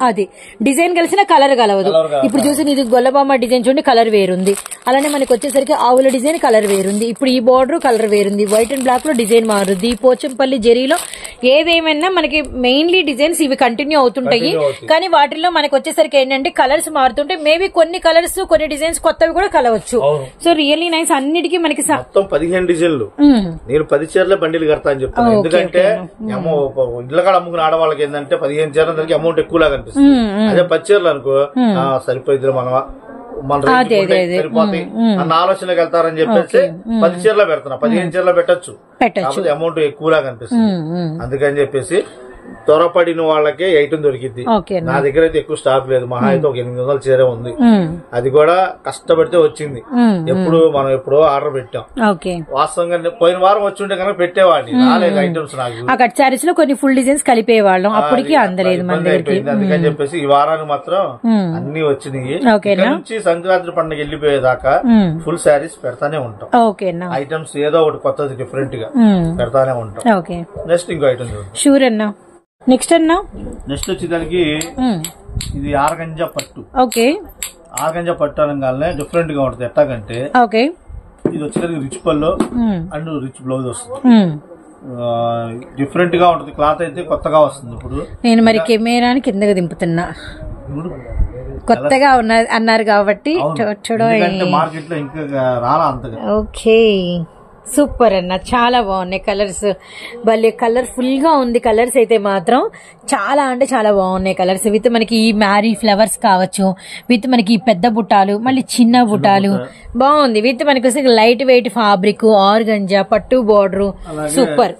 అది డిజైన్ కలిసిన కలర్ కలవదు. ఇప్పుడు చూసి ఇది గొల్లబామ డిజైన్ చూడండి, కలర్ వేరుంది. అలానే మనకి వచ్చేసరికి ఆవుల డిజైన్ కలర్ వేరుంది. ఇప్పుడు ఈ బోర్డర్ కలర్ వేరుంది. వైట్ అండ్ బ్లాక్ లో డిజైన్ మారుద్ది. ఈ పోచంపల్లి జరీలో ఏదేమైనా మనకి మెయిన్లీ డిజైన్స్ ఇవి కంటిన్యూ అవుతుంటాయి. కానీ వాటిల్లో మనకి వచ్చేసరికి ఏంటంటే కలర్స్ మారుతుంటాయి. మేబీ కొన్ని కలర్స్ కొన్ని డిజైన్స్ కొత్తవి కూడా కలవచ్చు. So really nice. అన్నిటికీ మనకి 15 డిజైన్లు. నేను 10 చీరల బండిలు కడతా అని చెప్తాను. ఎందుకంటే ఇళ్ళ కాడ అమ్ముకున్న ఆడవాళ్ళకి ఏంటంటే 15 చీరల దానికి అమౌంట్ ఎక్కువలాగా అనిపిస్తుంది. అదే 10 చీరలు అనుకో సరిపోయింది మన సరిపోతాయి అన్న ఆలోచనకి వెళ్తారని చెప్పేసి 10 చీరలో పెడుతున్నా. 15 చీరలో పెట్టచ్చు, కాకపోతే అమౌంట్ ఎక్కువలాగా అనిపిస్తుంది. అందుకని చెప్పేసి త్వరపడిన వాళ్ళకే ఐటమ్ దొరికింది. నా దగ్గర అయితే ఎక్కువ స్టాక్ లేదు. మహా అయితే ఒక 800 చీర ఉంది. అది కూడా కష్టపడితే వచ్చింది. మనం ఎప్పుడో ఆర్డర్ పెట్టాం. వాస్తవంగా పోయిన వారం వచ్చి ఉంటే కనుక పెట్టేవాడిని. రాలేదు ఐటమ్స్ నాకు. ఆ కట్ సారీస్ లో కొన్ని ఫుల్ డిజైన్స్ కలిపేవాళ్ళం, అప్పటికి అందలేదు మన దగ్గరికి. అందుకని చెప్పేసి ఈ వారానికి మాత్రం అన్ని వచ్చినాయి. నుంచి సంక్రాంతి పండుగ వెళ్ళిపోయేదాకా ఫుల్ శారీస్ పెడతానే ఉంటాం. ఐటమ్స్ ఏదో ఒకటి కొత్తది డిఫరెంట్ గా పెడతానే ఉంటాం. నెక్స్ట్ ఇంకో ఐటమ్ షూర్ అన్నా. నెక్స్ట్ వచ్చేదానికి ఇది ఆర్గంజా పట్టు. ఆర్గంజా పట్టు అనగానే డిఫరెంట్ గా ఉంటుంది. ఎట్టాగంటే ఇది వచ్చేసరికి రిచ్ పళ్ళు అండ్ రిచ్ బ్లౌజ్ వస్తుంది. డిఫరెంట్ గా ఉంటుంది. క్లాత్ అయితే కొత్తగా వస్తుంది. ఇప్పుడు నేను మరి కెమెరాని కిందగా దింపుతున్నా, కొత్తగా అన్నారు కాబట్టి మార్కెట్ లో ఇంకా రాలా అంతగా. ఓకే, సూపర్ అన్న, చాలా బాగున్నాయి కలర్స్. భలే కలర్ఫుల్ గా ఉంది. కలర్స్ అయితే మాత్రం చాలా అంటే చాలా బాగున్నాయి కలర్స్. విత్ మనకి ఈ మ్యారీ ఫ్లవర్స్ కావచ్చు, విత్ మనకి పెద్ద బుట్టాలు, మళ్ళీ చిన్న బుట్టాలు బాగుంది. విత్ మనకి లైట్ వెయిట్ ఫ్యాబ్రిక్, ఆర్గంజా, పట్టు బోర్డర్, సూపర్.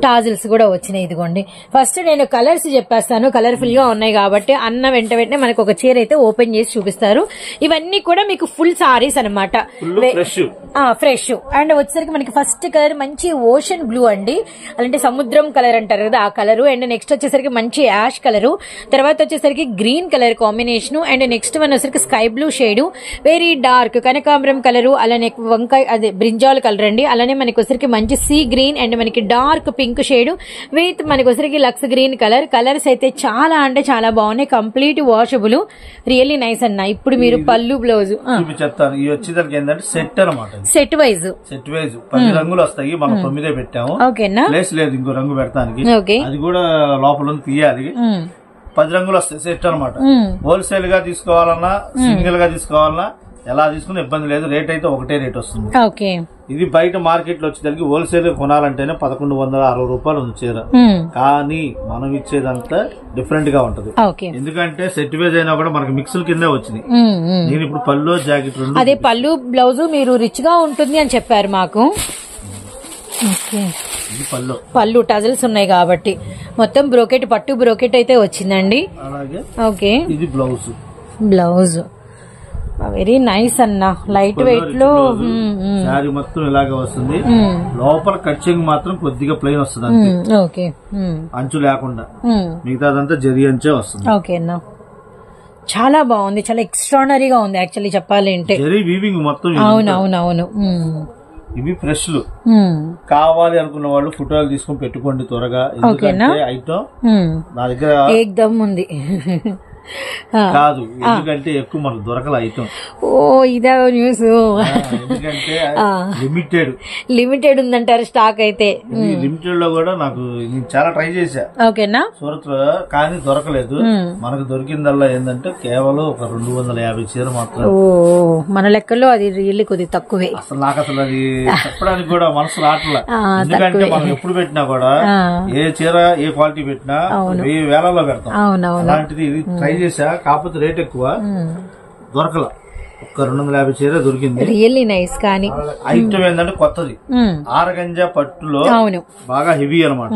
టాజిల్స్ కూడా వచ్చినాయి. ఇదిగోండి, ఫస్ట్ నేను కలర్స్ చెప్పేస్తాను. కలర్ఫుల్ గా ఉన్నాయి కాబట్టి అన్న వెంటనే మనకు ఒక చీర అయితే ఓపెన్ చేసి చూపిస్తారు. ఇవన్నీ కూడా మీకు ఫుల్ సారీస్ అనమాట, ఫ్రెష్. అండ్ వచ్చేసరికి మనకి ఫస్ట్ కలర్ మంచి ఓషన్ బ్లూ అండి, అలాంటి సముద్రం కలర్ అంటారు కదా ఆ కలర్. అండ్ నెక్స్ట్ వచ్చేసరికి మంచి యాష్ కలర్, తర్వాత వచ్చేసరికి green colour combination. And next one వచ్చేసరికి sky blue shade, very dark కనకాంబరం కలర్, అలానే వంకాయ అదే బ్రింజాల్ కలర్ అండి. అలానే మనకి వచ్చరికి మంచి సీ గ్రీన్ అండ్ మనకి డార్క్ పింక్ షేడ్ విత్ మనకి వచ్చరికి లక్స్ గ్రీన్ కలర్. కలర్స్ అయితే చాలా అంటే చాలా బాగున్నాయి, కంప్లీట్ వాషబుల్, రియల్లీ నైస్ అన్న. ఇప్పుడు మీరు పళ్ళు బ్లౌజ్ సెట్ వైజ్ 10 రంగులు వస్తాయి. మనం 9 పెట్టాము. ప్లేస్ లేదు ఇంకో రంగు పెడతానికి, అది కూడా లోపల తీయాలి. 10 రంగులు వస్తాయి సెట్ అనమాట. హోల్సేల్ గా తీసుకోవాలన్నా సింగిల్ గా తీసుకోవాలన్నా ఎలా తీసుకున్నా ఇబ్బంది లేదు. రేట్ అయితే ఒకటే రేట్ వస్తుంది. ఇది బయట మార్కెట్ లో వచ్చేసరికి హోల్సేల్ గా కొనాలంటేనే 1160 రూపాయలు ఉంది చీర. కానీ మనం ఇచ్చేదంతా డిఫరెంట్ గా ఉంటది. ఎందుకంటే సెట్ వేజ్ అయినా కూడా మనకి మిక్సుల కిందే వచ్చినాయి. నేను ఇప్పుడు పళ్ళు జాకెట్ అదే పళ్ళు బ్లౌజ్ మీరు రిచ్ గా ఉంటుంది అని చెప్పారు మాకు. పళ్ళు టజల్స్ ఉన్నాయి కాబట్టి మొత్తం బ్రోకెట్, పట్టు బ్రోకెట్ అయితే వచ్చిందండి. అలాగే ఇది బ్లౌజ్ వెరీ నైస్ అన్న, లైట్ వెయిట్ లో శారీ మొత్తం ఇలాగే వస్తుంది. లోపల కట్చింగ్ మాత్రం కొద్దిగా ప్లెయిన్ వస్తుంది, అంచు లేకుండా. మిగతాదంతా జరీ అంచే వస్తుంది. ఓకే అన్న, చాలా బాగుంది, చాలా ఎక్స్ట్రాడనరీగా ఉంది యాక్చువల్లీ చెప్పాలంటే. జరీ వీవింగ్ మొత్తం. అవునవునవును. ఇవి ఫ్రెష్ లు కావాలి అనుకున్న వాళ్ళు ఫోటోలు తీసుకొని పెట్టుకోండి త్వరగా. ఎందుకంటే ఐటమ్ నా దగ్గర ఏకదమ్ ఉంది కాదు, ఎందుకంటే ఎక్కువ మనకు దొరకల ఐటమ్. ఓ ఇదే న్యూస్. ఎందుకంటే లిమిటెడ్ ఉందంటారు స్టాక్ అయితే. లిమిటెడ్ లో కూడా నాకు నేను చాలా ట్రై చేశా సూరత్ లో, కానీ దొరకలేదు. మనకు దొరికిందల్లా ఏంటంటే కేవలం ఒక 250 చీర మాత్రం. మన లెక్కలో అది రియల్లీ కొద్దిగా తక్కువే. అసలు నాకు అసలు అది చెప్పడానికి కూడా మనసు రావట్లే. ఎందుకంటే మనం ఎప్పుడు పెట్టినా కూడా ఏ చీర ఏ క్వాలిటీ పెట్టినా 1000 వేలలో పెడతాం. అలాంటిది ఇది ట్రై చేసా, కాకపోతే రేట్ ఎక్కువ దొరకల. ఒక్క 250 చీర దొరికింది. Really nice. కానీ ఐటమ్ ఏంటంటే కొత్తది, ఆరగంజా పట్టులో బాగా హెవీ అనమాట.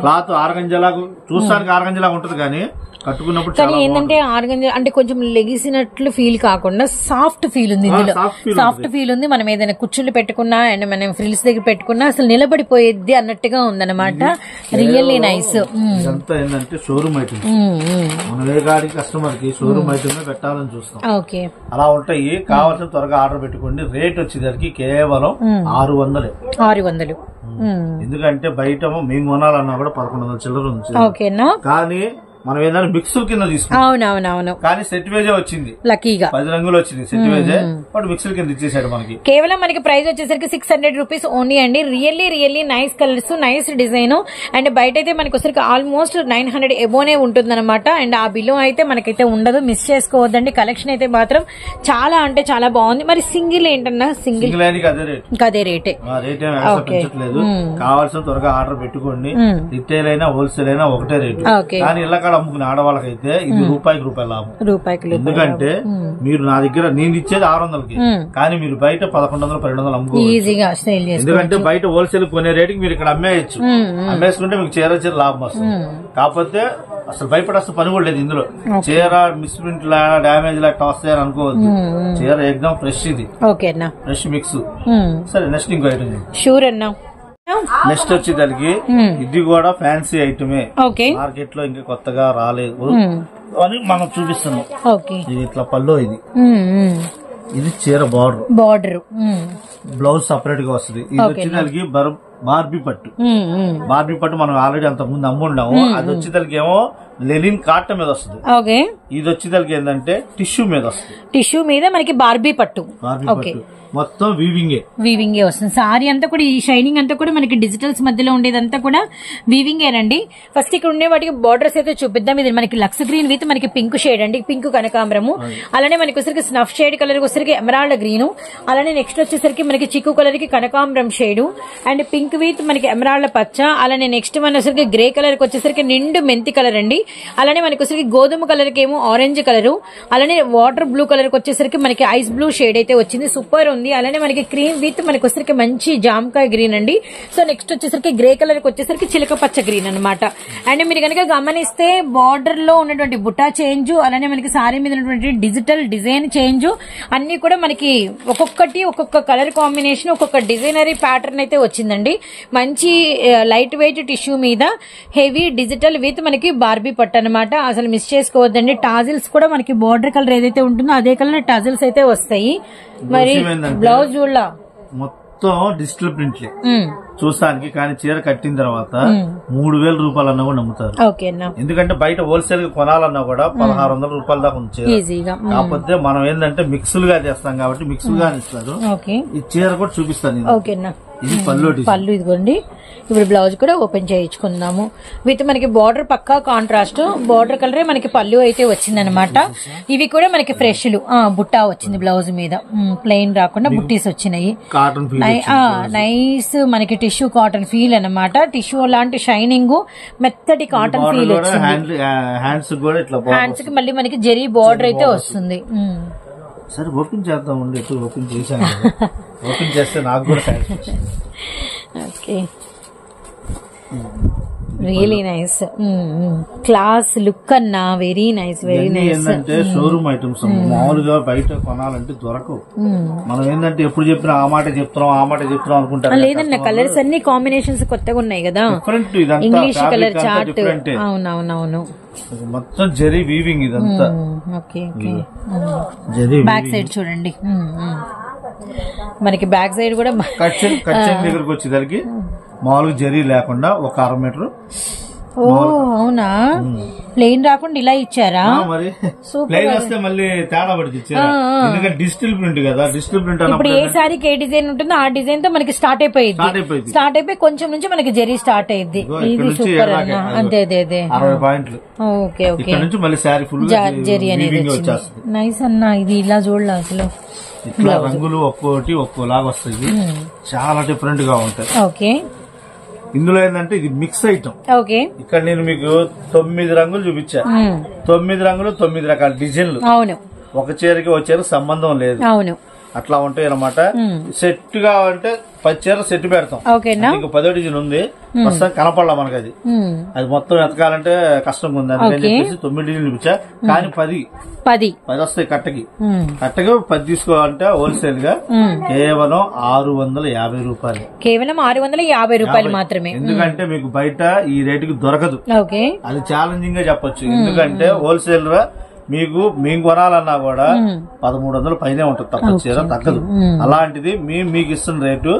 క్లాత్ ఆరగంజాలాగా చూస్తానికి ఆరగంజాలాగా ఉంటది, కానీ కట్టుకున్నప్పుడు కానీ ఏంటంటే ఆర్గంజా అంటే కొంచెం లెగిసినట్లు ఫీల్ కాకుండా సాఫ్ట్ ఫీల్ ఉంది ఇందులో. సాఫ్ట్ ఫీల్ ఉంది. మనం ఏదైనా కుచ్చులు పెట్టుకున్నా అండ్ మనం ఫ్రిల్స్ దగ్గర పెట్టుకున్నా అసలు నిలబడిపోయేది అన్నట్టుగా ఉందన్నమాట. Really nice. ఇదంతా ఏంటంటే షోరూమ్ ఐటమ్. మనం ఏ గాడి కస్టమర్ కి షోరూమ్ ఐటమ్ పెట్టాలని చూస్తాం. ఓకే, అలా ఉంటాయి. కావాల్సిన త్వరగా ఆర్డర్ పెట్టుకోండి. రేట్ వచ్చేసరికి కేవలం 600. ఎందుకంటే బయట మేము కొనాలన్నా కూడా 1100 చిల్లర ఉంది. ఓకేనా, కానీ మనం ఏదైనా మిక్సుల కింద తీసుకున్నాం. అవునవునవును. కానీ సెట్ వేజే వచ్చింది, లక్కీగా 10 రంగులు వచ్చింది సెట్ వేజే, బట్ మిక్సుల కింద ఇచ్చేసాడు మనకి. కేవలం మనకి ప్రైస్ వచ్చేసరికి 600 రూపీస్ ఓన్లీ అండి. Really nice colours, nice design. And బయట అయితే మనకి వచ్చరికి ఆల్మోస్ట్ 900 ఎబోనే ఉంటుందన్నమాట. అండ్ ఆ బిలో అయితే మనకైతే ఉండదు, మిస్ చేసుకోవద్దండి. కలెక్షన్ అయితే మాత్రం చాలా అంటే చాలా బాగుంది. మరి సింగిల్ ఏంటన్నా? సింగిల్ అదే రేటే, పెంచట్లేదు. కావాల్సిన త్వరగా ఆర్డర్ పెట్టుకోండి. రిటైల్ అయినా హోల్సేల్ అయినా ఒకటే రేటు. కానీ ఇళ్ళకాడ అమ్ముకునే ఆడవాళ్ళకైతే ఇది రూపాయికి లాభం. ఎందుకంటే మీరు నా దగ్గర నేను ఇచ్చేది 600కి, కానీ మీరు బయట 1100 1200 అమ్ముకోవచ్చు. ఎందుకంటే బయట హోల్సేల్ కొనే రేటుకి మీరు ఇక్కడ అమ్మేయచ్చు. అమ్మేసుకుంటే మీకు చీర లాభం వస్తుంది. కాకపోతే అసలు భయపడాల్సిన పని కూడా లేదు ఇందులో. చీర మిస్ప్రింట్ లా డామేజ్ లా టాస్ అని అనుకోవద్దు. చీర ఎగ్జామ్ ఫ్రెష్, ఇది ఫ్రెష్ మిక్స్. సరే నెక్స్ట్ ఇంకో ఐటమ్ షూర్ అన్నా. నెక్స్ట్ వచ్చేదానికి ఇది కూడా ఫ్యాన్సీ ఐటమే, మార్కెట్ లో ఇంకా కొత్తగా రాలేదు అని మనం చూపిస్తున్నాం. ఇది ఇట్లా పల్లో, ఇది చీర బార్డర్ బ్లౌజ్ సపరేట్ గా వస్తుంది. ఇది వచ్చేదానికి బార్బీ పట్టు మనం ఆల్రెడీ అంత ముందు అమ్ముండాము. అది వచ్చేదానికి ఏమో లెనిన్ కాటన్ మీద వస్తుంది. ఇది వచ్చేదానికి ఏంటంటే టిష్యూ మీద వస్తుంది. టిష్యూ మీద మనకి బార్బీ పట్టు మొత్తం వీవింగే వస్తుంది. సారీ అంతా కూడా ఈ షైనింగ్ అంతా కూడా మనకి డిజిటల్స్ మధ్యలో ఉండేదంతా కూడా వీవింగేనండి. ఫస్ట్ ఇక్కడ ఉండే వాటికి బార్డర్స్ అయితే చూపిద్దాం. ఇది మనకి లక్స్ గ్రీన్ విత్ మనకి పింక్ షేడ్ అండి, పింక్ కనకాంబరము. అలానే మనకి వచ్చరికి స్నఫ్ షేడ్ కలర్ వచ్చరికి ఎమరాల్డ్ గ్రీన్. అలానే నెక్స్ట్ వచ్చేసరికి మనకి చిక్కు కలర్ కి కనకాంబరం షేడ్ అండ్ పింక్ విత్ మనకి ఎమరాల్డ్ పచ్చ. అలానే నెక్స్ట్ మన వచ్చరికి గ్రే కలర్ కి వచ్చేసరికి నిండు మెంతి కలర్ అండి. అలానే మనకి వచ్చరికి గోధుమ కలర్ కి ఏమో ఆరెంజ్ కలర్. అలానే వాటర్ బ్లూ కలర్ కి వచ్చేసరికి మనకి ఐస్ బ్లూ షేడ్ అయితే వచ్చింది, సూపర్ ఉంది. అలానే మనకి క్రీమ్ విత్ మనకి వచ్చేసరికి మంచి జామకాయ గ్రీన్ అండి. సో నెక్స్ట్ వచ్చేసరికి గ్రే కలర్ కి వచ్చేసరికి చిలక పచ్చ గ్రీన్ అనమాట. అండ్ మీరు కనుక గమనిస్తే బార్డర్ లో ఉన్నటువంటి బుట్టా చేంజ్, అలానే మనకి సారీ మీద ఉన్నటువంటి డిజిటల్ డిజైన్ చేంజ్ అన్ని కూడా మనకి ఒక్కొక్క కలర్ కాంబినేషన్, ఒక్కొక్క డిజైనరీ ప్యాటర్న్ అయితే వచ్చిందండి. మంచి లైట్ వెయిట్ టిష్యూ మీద హెవీ డిజిటల్ విత్ మనకి బార్బీ పట్టు అనమాట. అసలు మిస్ చేసుకోవద్దండి. టాజిల్స్ కూడా మనకి బార్డర్ కలర్ ఏదైతే ఉంటుందో అదే కలర్ టాజిల్స్ అయితే వస్తాయి. మరి బ్లౌజ్ చూడలా మొత్తం డిజిటల్ ప్రింట్లే చూస్తానికి, కానీ చీర కట్టిన తర్వాత 3000 రూపాయలు అన్నా కూడా నమ్ముతారు. ఎందుకంటే బయట హోల్సేల్ గా కొనాలన్నా కూడా 1600 రూపాయల దాకా ఉంది. కాకపోతే మనం ఏంటంటే మిక్సులు గా చేస్తాం కాబట్టి మిక్సులు గా ఇస్తారు. ఈ చీర కూడా చూపిస్తాను. ఇది పళ్ళు ఇదిగోండి. ఇప్పుడు బ్లౌజ్ కూడా ఓపెన్ చేయించుకుందాము. విత్ మనకి బార్డర్ పక్కా కాంట్రాస్ట్ బార్డర్ కలరే మనకి పళ్ళు అయితే వచ్చిందనమాట. ఇవి కూడా మనకి ఫ్రెష్ బుట్టా వచ్చింది బ్లౌజ్ మీద, ప్లెయిన్ రాకుండా బుట్టీస్ వచ్చినాయి. నైస్ మనకి టిష్యూ కాటన్ ఫీల్ అనమాట. టిష్యూ లాంటి షైనింగ్ మెత్తటి కాటన్ ఫీల్ వచ్చింది. హ్యాండ్స్ కి మళ్ళీ మనకి జరీ బార్డర్ అయితే వస్తుంది. సరే ఓపెన్ చేద్దాం, ఓపెన్ చేశాను. ఓపెన్ చేస్తే నాకు కూడా okay, really nice class look అన్నా. వెరీ నైస్ ఏంటంటే షోరూమ్ ఐటమ్స్ మామూలుగా బయట కొనాలంటే దొరకవు. మనం ఏంటంటే ఎప్పుడు చెప్పినా ఆ మాట చెప్తున్నాం అనుకుంటారు. లేదన్న కలర్స్ అన్ని కాంబినేషన్స్ కొత్తగా ఉన్నాయి కదా, ఇంగ్లీష్ కలర్ చార్ట్. అవునవునవును, మొత్తం జరీ వీవింగ్ ఇదంతా. బ్యాక్ సైడ్ చూడండి, మనకి బ్యాక్ సైడ్ కూడా కచ్చన్ దగ్గరకు వచ్చేసరికి మామూలుగా జరీ లేకుండా ఒక 1/2 మీటర్. అవునా, ప్లెయిన్ రాకుండా ఇలా ఇచ్చారా? మరి ప్లెయిన్ వస్తే మళ్ళీ తేడా పడుతుంది. ఎందుకంటే డిజిటల్ ప్రింట్ కదా, డిజిటల్ ప్రింట్ ఇప్పుడు ఏ సారీకి ఏ డిజైన్ ఉంటుందో ఆ డిజైన్ తో మనకి స్టార్ట్ అయిపోయి కొంచెం నుంచి మనకి జరీ స్టార్ట్ అయ్యింది. ఇది సూపర్ అన్న. అంతే 60 పాయింట్లు. ఓకే ఓకే, ఇక్కడ నుంచి మళ్ళీ సారీ ఫుల్ జరీ అనేది నైస్ అన్న. ఇది ఇలా చూడలే అసలు. ఇట్లా రంగులు ఒక్కోటి ఒక్కోలాగా వస్తాయి, చాలా డిఫరెంట్ గా ఉంటాయి. ఓకే, ఇందులో ఏంటంటే ఇది మిక్స్ ఐటమ్. ఓకే, ఇక్కడ నేను మీకు 9 రంగులు చూపించా. 9 రంగులు 9 రకాల డిజైన్లు. అవును, ఒక చీరకి ఒక చీర సంబంధం లేదు. అవును, అట్లా ఉంటాయి అనమాట. సెట్ గా అంటే 10 చీర సెట్ పెడతాం. ఇంకా 10వ డిజైన్ ఉంది, ప్రస్తుతం కనపడలా మనకి. అది మొత్తం ఎతకాలంటే కష్టంగా ఉంది. అందుకని చెప్పేసి 9 డిజైన్లు చూపించా. కానీ 10 వస్తాయి కట్టకి. 10 తీసుకోవాలంటే హోల్సేల్ గా కేవలం 650 రూపాయలు. కేవలం 650 రూపాయలు మాత్రమే. ఎందుకంటే మీకు బయట ఈ రేటుకి దొరకదు. అది ఛాలెంజింగ్ గా చెప్పొచ్చు. ఎందుకంటే హోల్సేల్ గా మేము కొనాలన్నా కూడా 1300 పైనే ఉంటుంది తప్ప చీర తగ్గదు. అలాంటిది మేము మీకు ఇస్తున్న రేటు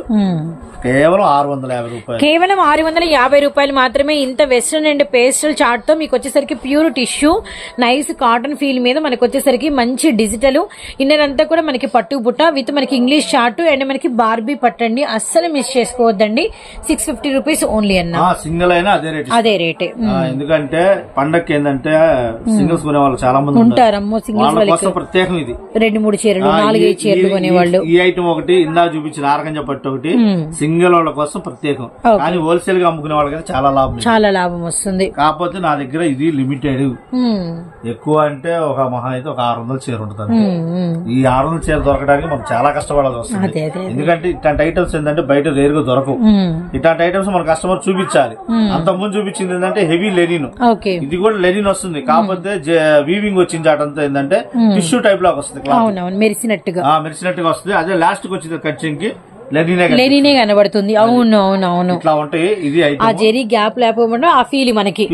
కేవలం 650 రూపాయలు. కేవలం 650 రూపాయలు మాత్రమే. ఇంత వెస్ట్రన్ అండ్ పేస్టల్ చార్ట్ తో మీకు వచ్చేసరికి pure tissue nice cotton feel మీద మనకి వచ్చేసరికి మంచి డిజిటల్ ఇన్నర్ అంతా కూడా మనకి పట్టు బుట్ట విత్ మనకి ఇంగ్లీష్ చార్ట్ అండ్ మనకి బార్బీ పట్టండి. అస్సలు మిస్ చేసుకోవద్దండి. 650 రూపీస్ ఓన్లీ అన్న. సింగిల్ అయినా అదే రేటే. ఎందుకంటే పండక్కి ఏంటంటే సింగిల్స్ కొనే వాళ్ళు చాలా మంది ఉంటారమ్మో. సింగిల్స్ ప్రత్యేకం ఇది. 2-3 చీరలు 4-5 చీరలు కొనేవాళ్ళు. ఈ ఐటమ్ ఒకటి ఇందా చూపించిన ఆరగంజ పట్టు ఒకటి సింగిల్ వాళ్ళ కోసం ప్రత్యేకం. కానీ హోల్సేల్ గా అమ్ముకునే వాళ్ళకి చాలా లాభం వస్తుంది. కాకపోతే నా దగ్గర ఇది లిమిటెడ్. ఎక్కువ అంటే ఒక మహా అయితే ఒక 600 చీర ఉంటుంది. ఈ 600 చీర దొరకడానికి మనం చాలా కష్టపడాల్సి వస్తుంది. ఎందుకంటే ఇట్లాంటి ఐటమ్స్ ఏంటంటే బయట రేర్ గా దొరకవు. ఇట్లాంటి ఐటమ్స్ మన కస్టమర్ చూపించాలి. అంత ముందు చూపించింది ఏంటంటే హెవీ లెనిన్. ఇది కూడా లెనిన్ వస్తుంది. కాకపోతే వీవింగ్ వచ్చింది అటంతా ఏంటంటే టిష్యూ టైప్ లాగా వస్తుంది. మెరిసినట్టుగా వస్తుంది. అదే లాస్ట్ కి వచ్చింది కట్చింగ్ కి లెనినే కనబడుతుంది. అవును ఇట్లా ఉంటాయి. ఇది ఆ జెరీ గ్యాప్ లేకపోవడం ఆ ఫీల్ మనకి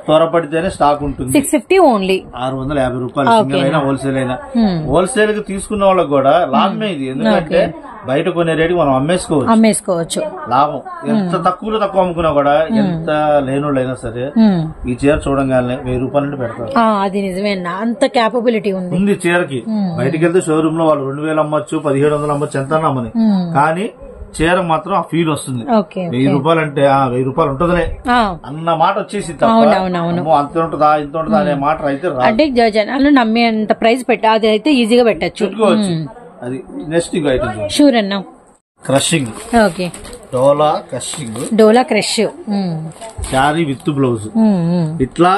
త్వరపడితేనే స్టాక్ ఉంటుంది. 650 ఓన్లీ. 650 రూపాయలు సింగిల్ అయినా హోల్సేల్ అయినా. హోల్సేల్ కి తీసుకున్న వాళ్ళకి కూడా లాభమే ఇది. ఎందుకంటే బయట కొనే రేటు మనం అమ్మేసుకోవచ్చు. లాభం ఎంత తక్కువ అమ్ముకున్నా కూడా ఎంత లేనోళ్ళైనా సరే ఈ చీర చూడంగానే 1000 రూపాయల నుండి పెడతారు. అది నిజమేనా? అంత క్యాపబిలిటీ ఉంది చీరకి. బయటకి వెళ్తే షోరూమ్ లో వాళ్ళు 2000 అమ్మొచ్చు, 1700 అమ్మొచ్చు, ఎంత అమ్మని. కానీ చీర మాత్రం ఆ ఫీల్ వస్తుంది. 1000 రూపాయలు అంటే 1000 రూపాయలు ఉంటుందిలే అన్న మాట వచ్చేసి అంత ఉంటుందా ఇంత ఉంటుందా అనే మాట అయితే అంటే జనాలు నమ్మే అంత ప్రైస్ పెట్టి అది అయితే ఈజీగా పెట్టుకోవచ్చు. అది నెక్స్ట్ ఐటమ్ షూర్ అన్న. Crushing. Okay. Dola crush sari with blouse. ఇట్లా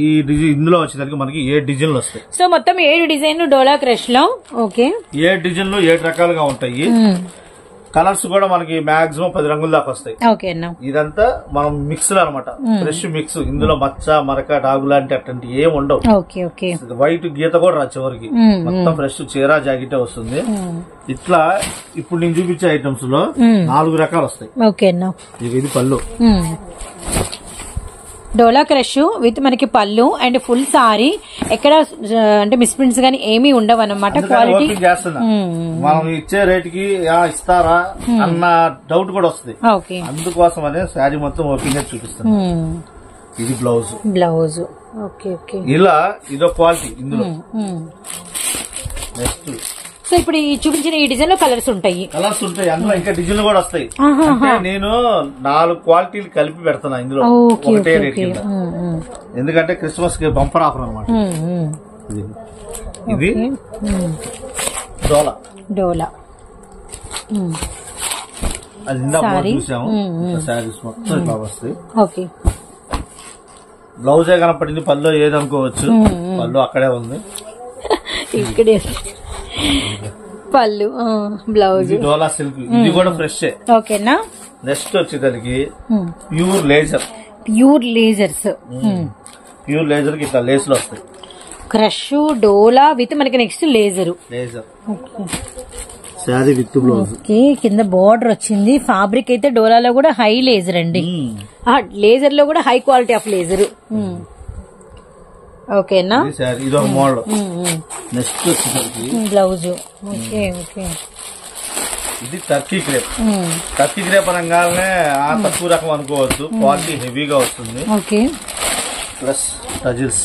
ఈ ఇందులో వచ్చేసరికి మనకి 7 డిజైన్లు వస్తాయి. సో మొత్తం 7 డిజైన్లు డోలా క్రష్ లో. ఓకే. 7 డిజైన్లు 7 రకాలుగా ఉంటాయి. కలర్స్ కూడా మనకి మాక్సిమం 10 రంగుల దాకా వస్తాయి. ఇదంతా మనం మిక్స్ అనమాట. Fresh mix. ఇందులో మచ్చ మరక డాగు లాంటి అట్లాంటి ఏం ఉండవు. వైట్ గీత కూడా రా చివరికి. మొత్తం ఫ్రెష్ చీర జాకెట్ వస్తుంది. ఇట్లా ఇప్పుడు నేను చూపించే ఐటమ్స్ లో 4 రకాలు వస్తాయి. ఇది పళ్ళు. డోలా క్రష్ విత్ మనకి పళ్ళు అండ్ ఫుల్ సారీ. ఎక్కడ అంటే మిస్ప్రింట్స్ గానీ ఏమీ ఉండవు అన్నమాట. క్వాలిటీ మనం ఇచ్చే రేట్ కి ఇస్తారా అన్న డౌట్ కూడా వస్తుంది. అందుకోసం అనే శారీ మొత్తం ఓపెన్ గా చూపిస్తాను. ఇది బ్లౌజ్. ఇలా ఇదో క్వాలిటీ. ఇందులో నెక్స్ట్ సో ఇప్పుడు చూపించిన ఈ డిజైన్ లో కలర్స్ ఉంటాయి. అందులో ఇంకా డిజైన్లు కూడా వస్తాయి. నేను 4 క్వాలిటీలు కలిపి పెడతాను ఇందులో ఒకటే రేట్ కింద. ఎందుకంటే క్రిస్మస్ కి బంపర్ ఆఫర్ అనమాట. ఇది డోలా. అది ఇందాక చూసాము. శారీస్ మొత్తం ఇట్లా వస్తాయి. బ్లౌజే కనపడింది. పళ్ళు ఏదనుకోవచ్చు. పళ్ళు అక్కడే ఉంది. ఇక్కడే పళ్ళు బ్లౌజ్. డోలా సిల్క్. ఇది కూడా ఫ్రెష్. ఓకేనా. నెక్స్ట్ వచ్చేసరికి ప్యూర్ లేజర్స్. ప్యూర్ లేజర్ కి ఇట్లా లేసులు వస్తాయి. క్రష్ డోలా విత్ మనకి next laser. Sari with blouse. కింద బోర్డర్ వచ్చింది. ఫ్యాబ్రిక్ అయితే డోలాలో కూడా హై లేజర్ అండి. లేజర్ లో కూడా హై క్వాలిటీ ఆఫ్ లేజర్. ఓకేనా. ఇది ఒక మోడల్. Next blouse. ఇది టర్కీ క్రేప్ అనగానే తక్కువ రకం అనుకోవద్దు. క్వాలిటీ హెవీగా వస్తుంది. Plus tassels.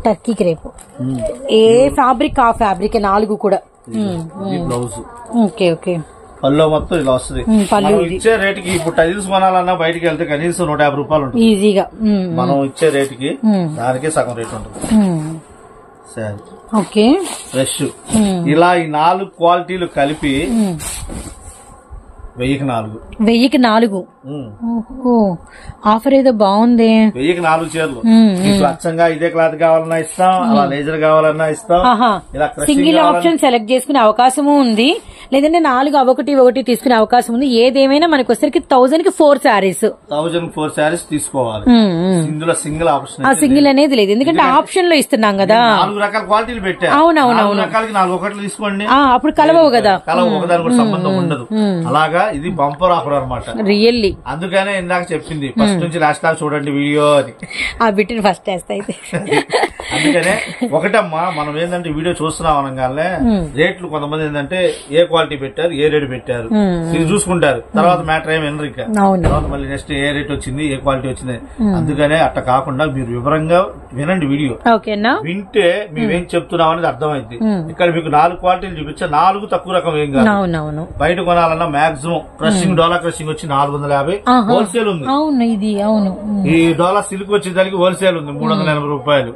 Turkey crepe. ఏ ఫ్యాబ్రిక్ ఆ ఫ్యాబ్రిక్ 4 కూడా. బ్లౌజ్. ఓకే. పళ్ళు మొత్తం ఇలా వస్తుంది. మనం ఇచ్చే రేటుకి ఇప్పుడు టైల్స్ కొనాలన్నా బయటకి వెళ్తే కనీసం 150 రూపాయలు ఉంటుంది ఈజీగా. మనం ఇచ్చే రేటుకి దానికే సగం రేట్ ఉంటుంది. ఓకే. ఫ్రెష్. ఇలా ఈ 4 క్వాలిటీలు కలిపి 1000కి 4. ఆఫర్ ఏదో బాగుంది. 1000కి 4 చీరలు. అచ్చంగా ఇదే క్లాత్ కావాలన్నా ఇస్తాం, అలా లేజర్ కావాలన్నా ఇస్తాం. సింగిల్ ఆప్షన్ సెలెక్ట్ చేసుకునే అవకాశము ఉంది. లేదంటే 4 ఒకటి తీసుకునే అవకాశం ఉంది. ఏదేమైనా మనకు వచ్చేసరికి 1000 కి 4 శారీస్ 1004 శారీస్ తీసుకోవాలి. ఇందులో సింగిల్ ఆప్షన్ సింగిల్ అనేది లేదు, ఎందుకంటే ఆప్షన్ లో ఇస్తున్నాం కదా. 4 రకాల క్వాలిటీలు పెట్టారు. అవునవును, రకాలకి 4 ఒకట్లు తీసుకోండి, అప్పుడు కలవవు కదా, ఒకదాని కూడా సంబంధం ఉండదు. అలాగా ఇది బంపర్ ఆఫర్ అనమాట రియల్లీ. అందుకనే ఇందాక చెప్పింది ఫస్ట్ నుంచి లాస్ట్ దాకా చూడండి వీడియో అని. ఆ బిట్ని ఫస్ట్ వేస్తా అయితే. అందుకనే ఒకటమ్మా, మనం ఏంటంటే వీడియో చూస్తున్నాం అనగానే రేట్లు కొంతమంది ఏంటంటే ఏ క్వాలిటీ పెట్టారు, ఏ రేట్ పెట్టారు ఇది చూసుకుంటారు. తర్వాత మ్యాటర్ ఏమి వినరు. ఇక తర్వాత మళ్ళీ నెక్స్ట్ ఏ రేట్ వచ్చింది, ఏ క్వాలిటీ వచ్చింది. అందుకనే అట్ట కాకుండా మీరు వివరంగా వినండి వీడియో. వింటే మేమేం చెప్తున్నాం అనేది అర్థమైంది. ఇక్కడ మీకు 4 క్వాలిటీలు చూపించా, 4 తక్కువ రకం ఏం కాదు. బయట కొనాలన్నా మాక్సిమం క్రషింగ్ డోలా క్రషింగ్ వచ్చి 450 హోల్సేల్ ఉంది. ఈ డోలా సిల్క్ వచ్చేదానికి హోల్సేల్ ఉంది 380 రూపాయలు.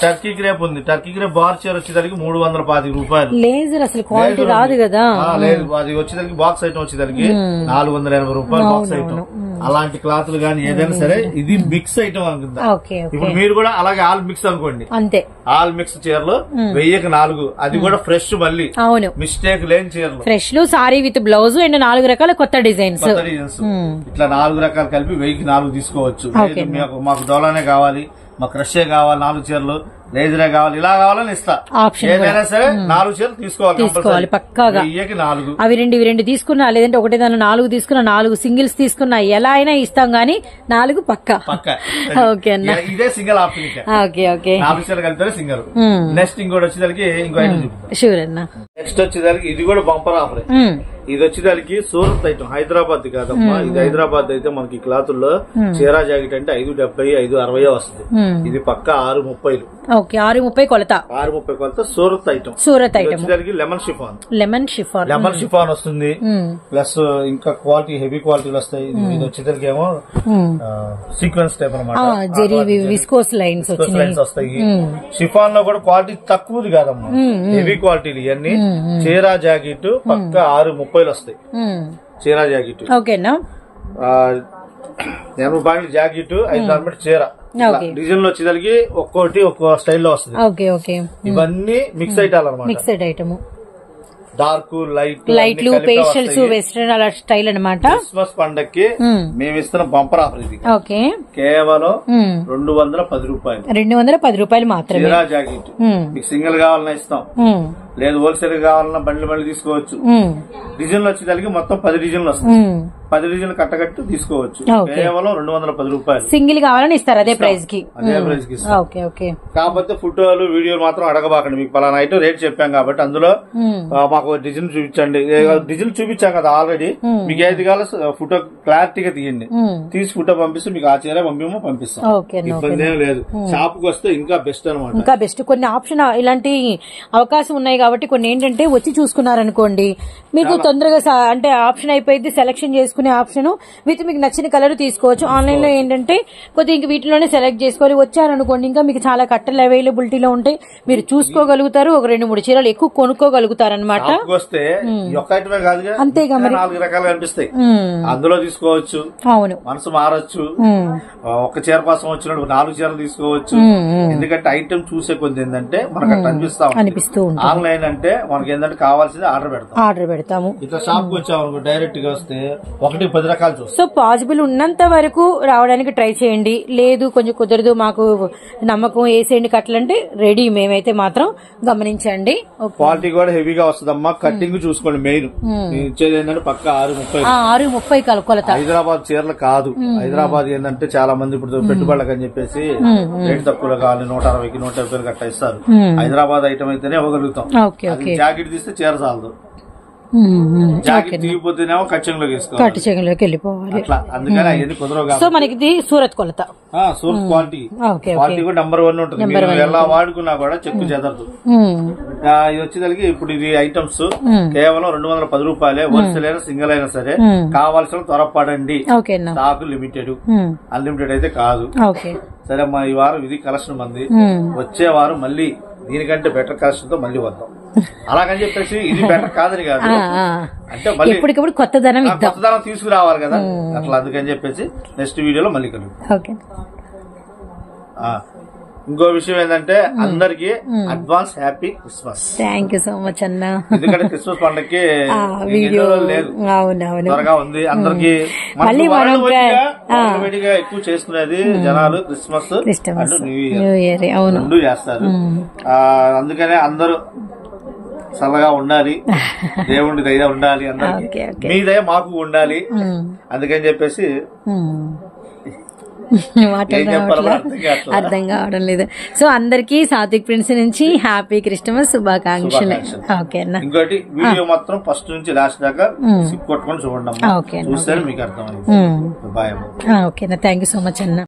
టర్కీ క్రేప్ ఉంది, టర్కీ క్రేప్ బార్ చీర వచ్చేదానికి 325 రూపాయలు. లేజర్ అసలు క్వాలిటీ రాదు కదా. లేదు, అది వచ్చేదానికి బాక్స్ ఐటమ్ వచ్చేదానికి 480 రూపాయలు బాక్స్ ఐటమ్. అలాంటి క్లాత్లు గానీ ఏదైనా సరే ఇది మిక్స్ ఐటమ్ అనుకుందా. ఇప్పుడు మీరు కూడా అలాగే ఆల్ మిక్స్ అనుకోండి, అంతే. ఆల్ మిక్స్ చీరలు 1000కి 4, అది కూడా ఫ్రెష్, మళ్ళీ మిస్టేక్ లేని చీరలు ఫ్రెష్ లో సారీ విత్ బ్లౌజ్ అండ్ 4 రకాల కొత్త డిజైన్స్. ఇట్లా 4 రకాలు కలిపి 1000కి 4 తీసుకోవచ్చు. మాకు డోలానే కావాలి, మాకు క్రషే కావాలి, 4 చీరలు లేజరే కావాలి, ఇలా కావాలని ఇస్తా. ఏదైనా సరే 4 చీరలు తీసుకోవాలి పక్కాగా. 4 అవి 2 తీసుకున్నా, లేదంటే ఒకటే దానిలో 4 తీసుకున్నా, 4 సింగిల్స్ తీసుకున్నా, ఎలా అయినా ఇస్తాం గానీ 4 పక్కా. ఓకే అన్న, ఇదే సింగిల్ ఆప్షన్. ఓకే ఓకే, 4 చీరలు కలిపితే సింగిల్. నెక్స్ట్ ఇంకోటి వచ్చేదానికి ఇంకో ఐటమ్ చూపిస్తాం. షూర్ అన్న. నెక్స్ట్ వచ్చేదానికి ఇది కూడా బంపర్ ఆఫర్. ఇది వచ్చేదానికి సూరత్ ఐటమ్, హైదరాబాద్ కాదమ్మా. ఇది హైదరాబాద్ అయితే మనకి క్లాతుల్లో చీరా జాకెట్ అంటే 570, 560 వస్తుంది. ఇది పక్క 630. ఓకే, 630 కొలత. 630 కొలత సూరత్ ఐటమ్. వచ్చేదానికి లెమన్ షిఫాన్ వస్తుంది. ప్లస్ ఇంకా క్వాలిటీ హెవీ క్వాలిటీలు వస్తాయి. ఇది వచ్చేసరికి ఏమో సీక్వెన్స్ టైప్ అనమాట, విస్కోస్ లైన్స్ వస్తాయి. షిఫాన్ లో కూడా క్వాలిటీ తక్కువది కాదమ్మా, హెవీ క్వాలిటీలు ఇవన్నీ. చీరా జాకెట్ పక్క 630 వస్తాయి. చీరా జాకెట్ ఓకేనా, 80 రూపాయలు జాకెట్, 5 మీటర్ చీర. డిజైన్ లో వచ్చేసరికి ఒక్కోటి ఒక్కో స్టైల్లో వస్తుంది. ఇవన్నీ మిక్స్ ఐటాలు అనమాట. మిక్స్డ్ ఐటమ్, డార్క్ లైట్లు, పేస్టల్స్, వెస్టర్న్ అలా స్టైల్ అనమాట. క్రిస్మస్ పండక్కి మేము ఇస్తున్న బంపర్ ఆఫర్ ఇది. ఓకే, కేవలం 210 రూపాయలు. 210 రూపాయలు మాత్రమే. చీరా జాకెట్ మీకు సింగిల్ కావాలన్నా ఇస్తాం, లేదు హోల్సేల్ కావాలన్నా బండ్లు తీసుకోవచ్చు. డిజైన్లు వచ్చేదానికి మొత్తం 10 డిజైన్లు వస్తాయి. 10 డిజైన్లు కట్టగట్టు తీసుకోవచ్చు. కేవలం 210 రూపాయలు. సింగిల్ కావాలని ఇస్తారు అదే ప్రైస్ కి. Okay okay. కాకపోతే ఫోటోలు వీడియోలు మాత్రం అడగబాకండి. మీకు పలానా ఐటమ్ రేట్ చెప్పాం కాబట్టి అందులో మాకు డిజైన్ చూపించండి. డిజైన్ చూపించాం కదా ఆల్రెడీ. మీకు ఏది కావాలో ఫోటో క్లారిటీగా తీయండి. తీసి ఫోటో పంపిస్తే మీకు ఆ చీర పంపిస్తాం. ఇబ్బంది ఏం లేదు. షాప్ కు వస్తే ఇంకా బెస్ట్ అనమాట. ఇంకా బెస్ట్. కొన్ని ఆప్షన్ ఇలాంటి అవకాశం ఉన్నాయి కాబట్టి కొన్ని ఏంటంటే వచ్చి చూసుకున్నారనుకోండి మీకు తొందరగా అంటే ఆప్షన్ అయిపోయింది. సెలెక్షన్ చేసుకునే ఆప్షన్ విత్ మీకు నచ్చిన కలర్ తీసుకోవచ్చు. ఆన్లైన్ లో ఏంటంటే కొద్దిగా ఇంక వీటిలోనే సెలెక్ట్ చేసుకోవాలి. వచ్చారనుకోండి ఇంకా మీకు చాలా కట్టలు అవైలబిలిటీలో ఉంటాయి. మీరు చూసుకోగలుగుతారు. ఒక 2-3 చీరలు ఎక్కువ కొనుక్కోగలుగుతారు అనమాట. అంతేగా మరి 4 రకాలు కనిపిస్తాయి. అందులో తీసుకోవచ్చు. అవును, మనసు మారచ్చు. ఒక చీర కోసం వచ్చినప్పుడు 4 చీరలు తీసుకోవచ్చు. ఎందుకంటే ఐటమ్ చూసే కొద్ది ఏంటంటే మనకు అనిపిస్తూ ఉంటుంది. ఆన్లైన్ అంటే మనకి ఏంటంటే కావాల్సింది ఆర్డర్ పెడతాము. ఇట్లా షాప్ కు వచ్చాము డైరెక్ట్ గా వస్తే 1-10 రకాలు చూస్తాం. సో పాసిబుల్ ఉన్నంత వరకు రావడానికి ట్రై చేయండి. లేదు కొంచెం కుదరదు మాకు నమ్మకం వేసేయండి కట్టలంటే రెడీ మేమైతే మాత్రం గమనించండి. క్వాలిటీ కూడా హెవీగా వస్తుందమ్మా. కట్టింగ్ చూసుకోండి. మెయిన్ ఇచ్చేది ఏంటంటే పక్క 630 కొలత. హైదరాబాద్ చీరలు కాదు. హైదరాబాద్ ఏంటంటే చాలా మంది ఇప్పుడు పెట్టుబడులకు అని చెప్పేసి రేట్ తక్కువ కావాలి 160కి 150 కట్ట ఇస్తారు. హైదరాబాద్ ఐటమ్ అయితేనే ఇవ్వగలుగుతాం. జాకెట్ తీస్తే చీర చాలదు. జాకెట్ తీగిపోతేనేమో కచ్చంలోకి వెళ్ళిపోవాలి. అట్లా అందుకని అవన్నీ కుదరవు. సో మనకి ఇది సూరత్ కొలత. సూరత్ క్వాలిటీ కూడా నెంబర్ 1 ఉంటుంది. మీరు ఎలా వాడుకున్నా కూడా చెక్కు చెదరదు. ఇది వచ్చేసరికి ఇప్పుడు ఇది ఐటమ్స్ కేవలం 210 రూపాయలే. హోల్సేల్ అయినా సింగిల్ అయినా సరే కావాల్సిన త్వరపడండి. స్టాక్ లిమిటెడ్, అన్లిమిటెడ్ అయితే కాదు. సరే అమ్మా, ఈ వారం ఇది కలెక్షన్ మంది. వచ్చే వారం మళ్ళీ దీనికంటే బెటర్ కలెక్షన్ తో మళ్ళీ వద్దాం. అలాగని చెప్పేసి ఇది బెటర్ కాదని కాదు, అంటే మళ్ళీ కొత్తదనం తీసుకురావాలి కదా అట్లా. అందుకని చెప్పేసి నెక్స్ట్ వీడియోలో మళ్ళీ కలుగుతాం. ఇంకో విషయం ఏంటంటే అందరికి advance happy Christmas. Thank you so much అన్న. ఎందుకంటే క్రిస్మస్ పండుగకి వీడియో లేదు, అవునవును త్వరగా ఉంది. అందరికి వేడిగా ఎక్కువ చేసుకునేది జనాలు క్రిస్మస్ న్యూ ఇయర్ రెండు చేస్తారు. అందుకనే అందరూ చల్లగా ఉండాలి, దేవుడి దయ ఉండాలి, అందరికి మీ దయ మాకు ఉండాలి. అందుకని చెప్పేసి అర్థం కావడం లేదు. సో అందరికి సాత్విక్ ప్రిన్స్ నుంచి హ్యాపీ క్రిస్మస్ శుభాకాంక్షలు. ఓకే అన్న. ఇంకోటి వీడియో మాత్రం ఫస్ట్ నుంచి లాస్ట్ దాకా సిప్ కొట్టుకొని చూడండి, చూస్తే మీకు అర్థమైంది. బాయ్. ఓకే అన్న, థ్యాంక్ యూ సో మచ్ అన్న.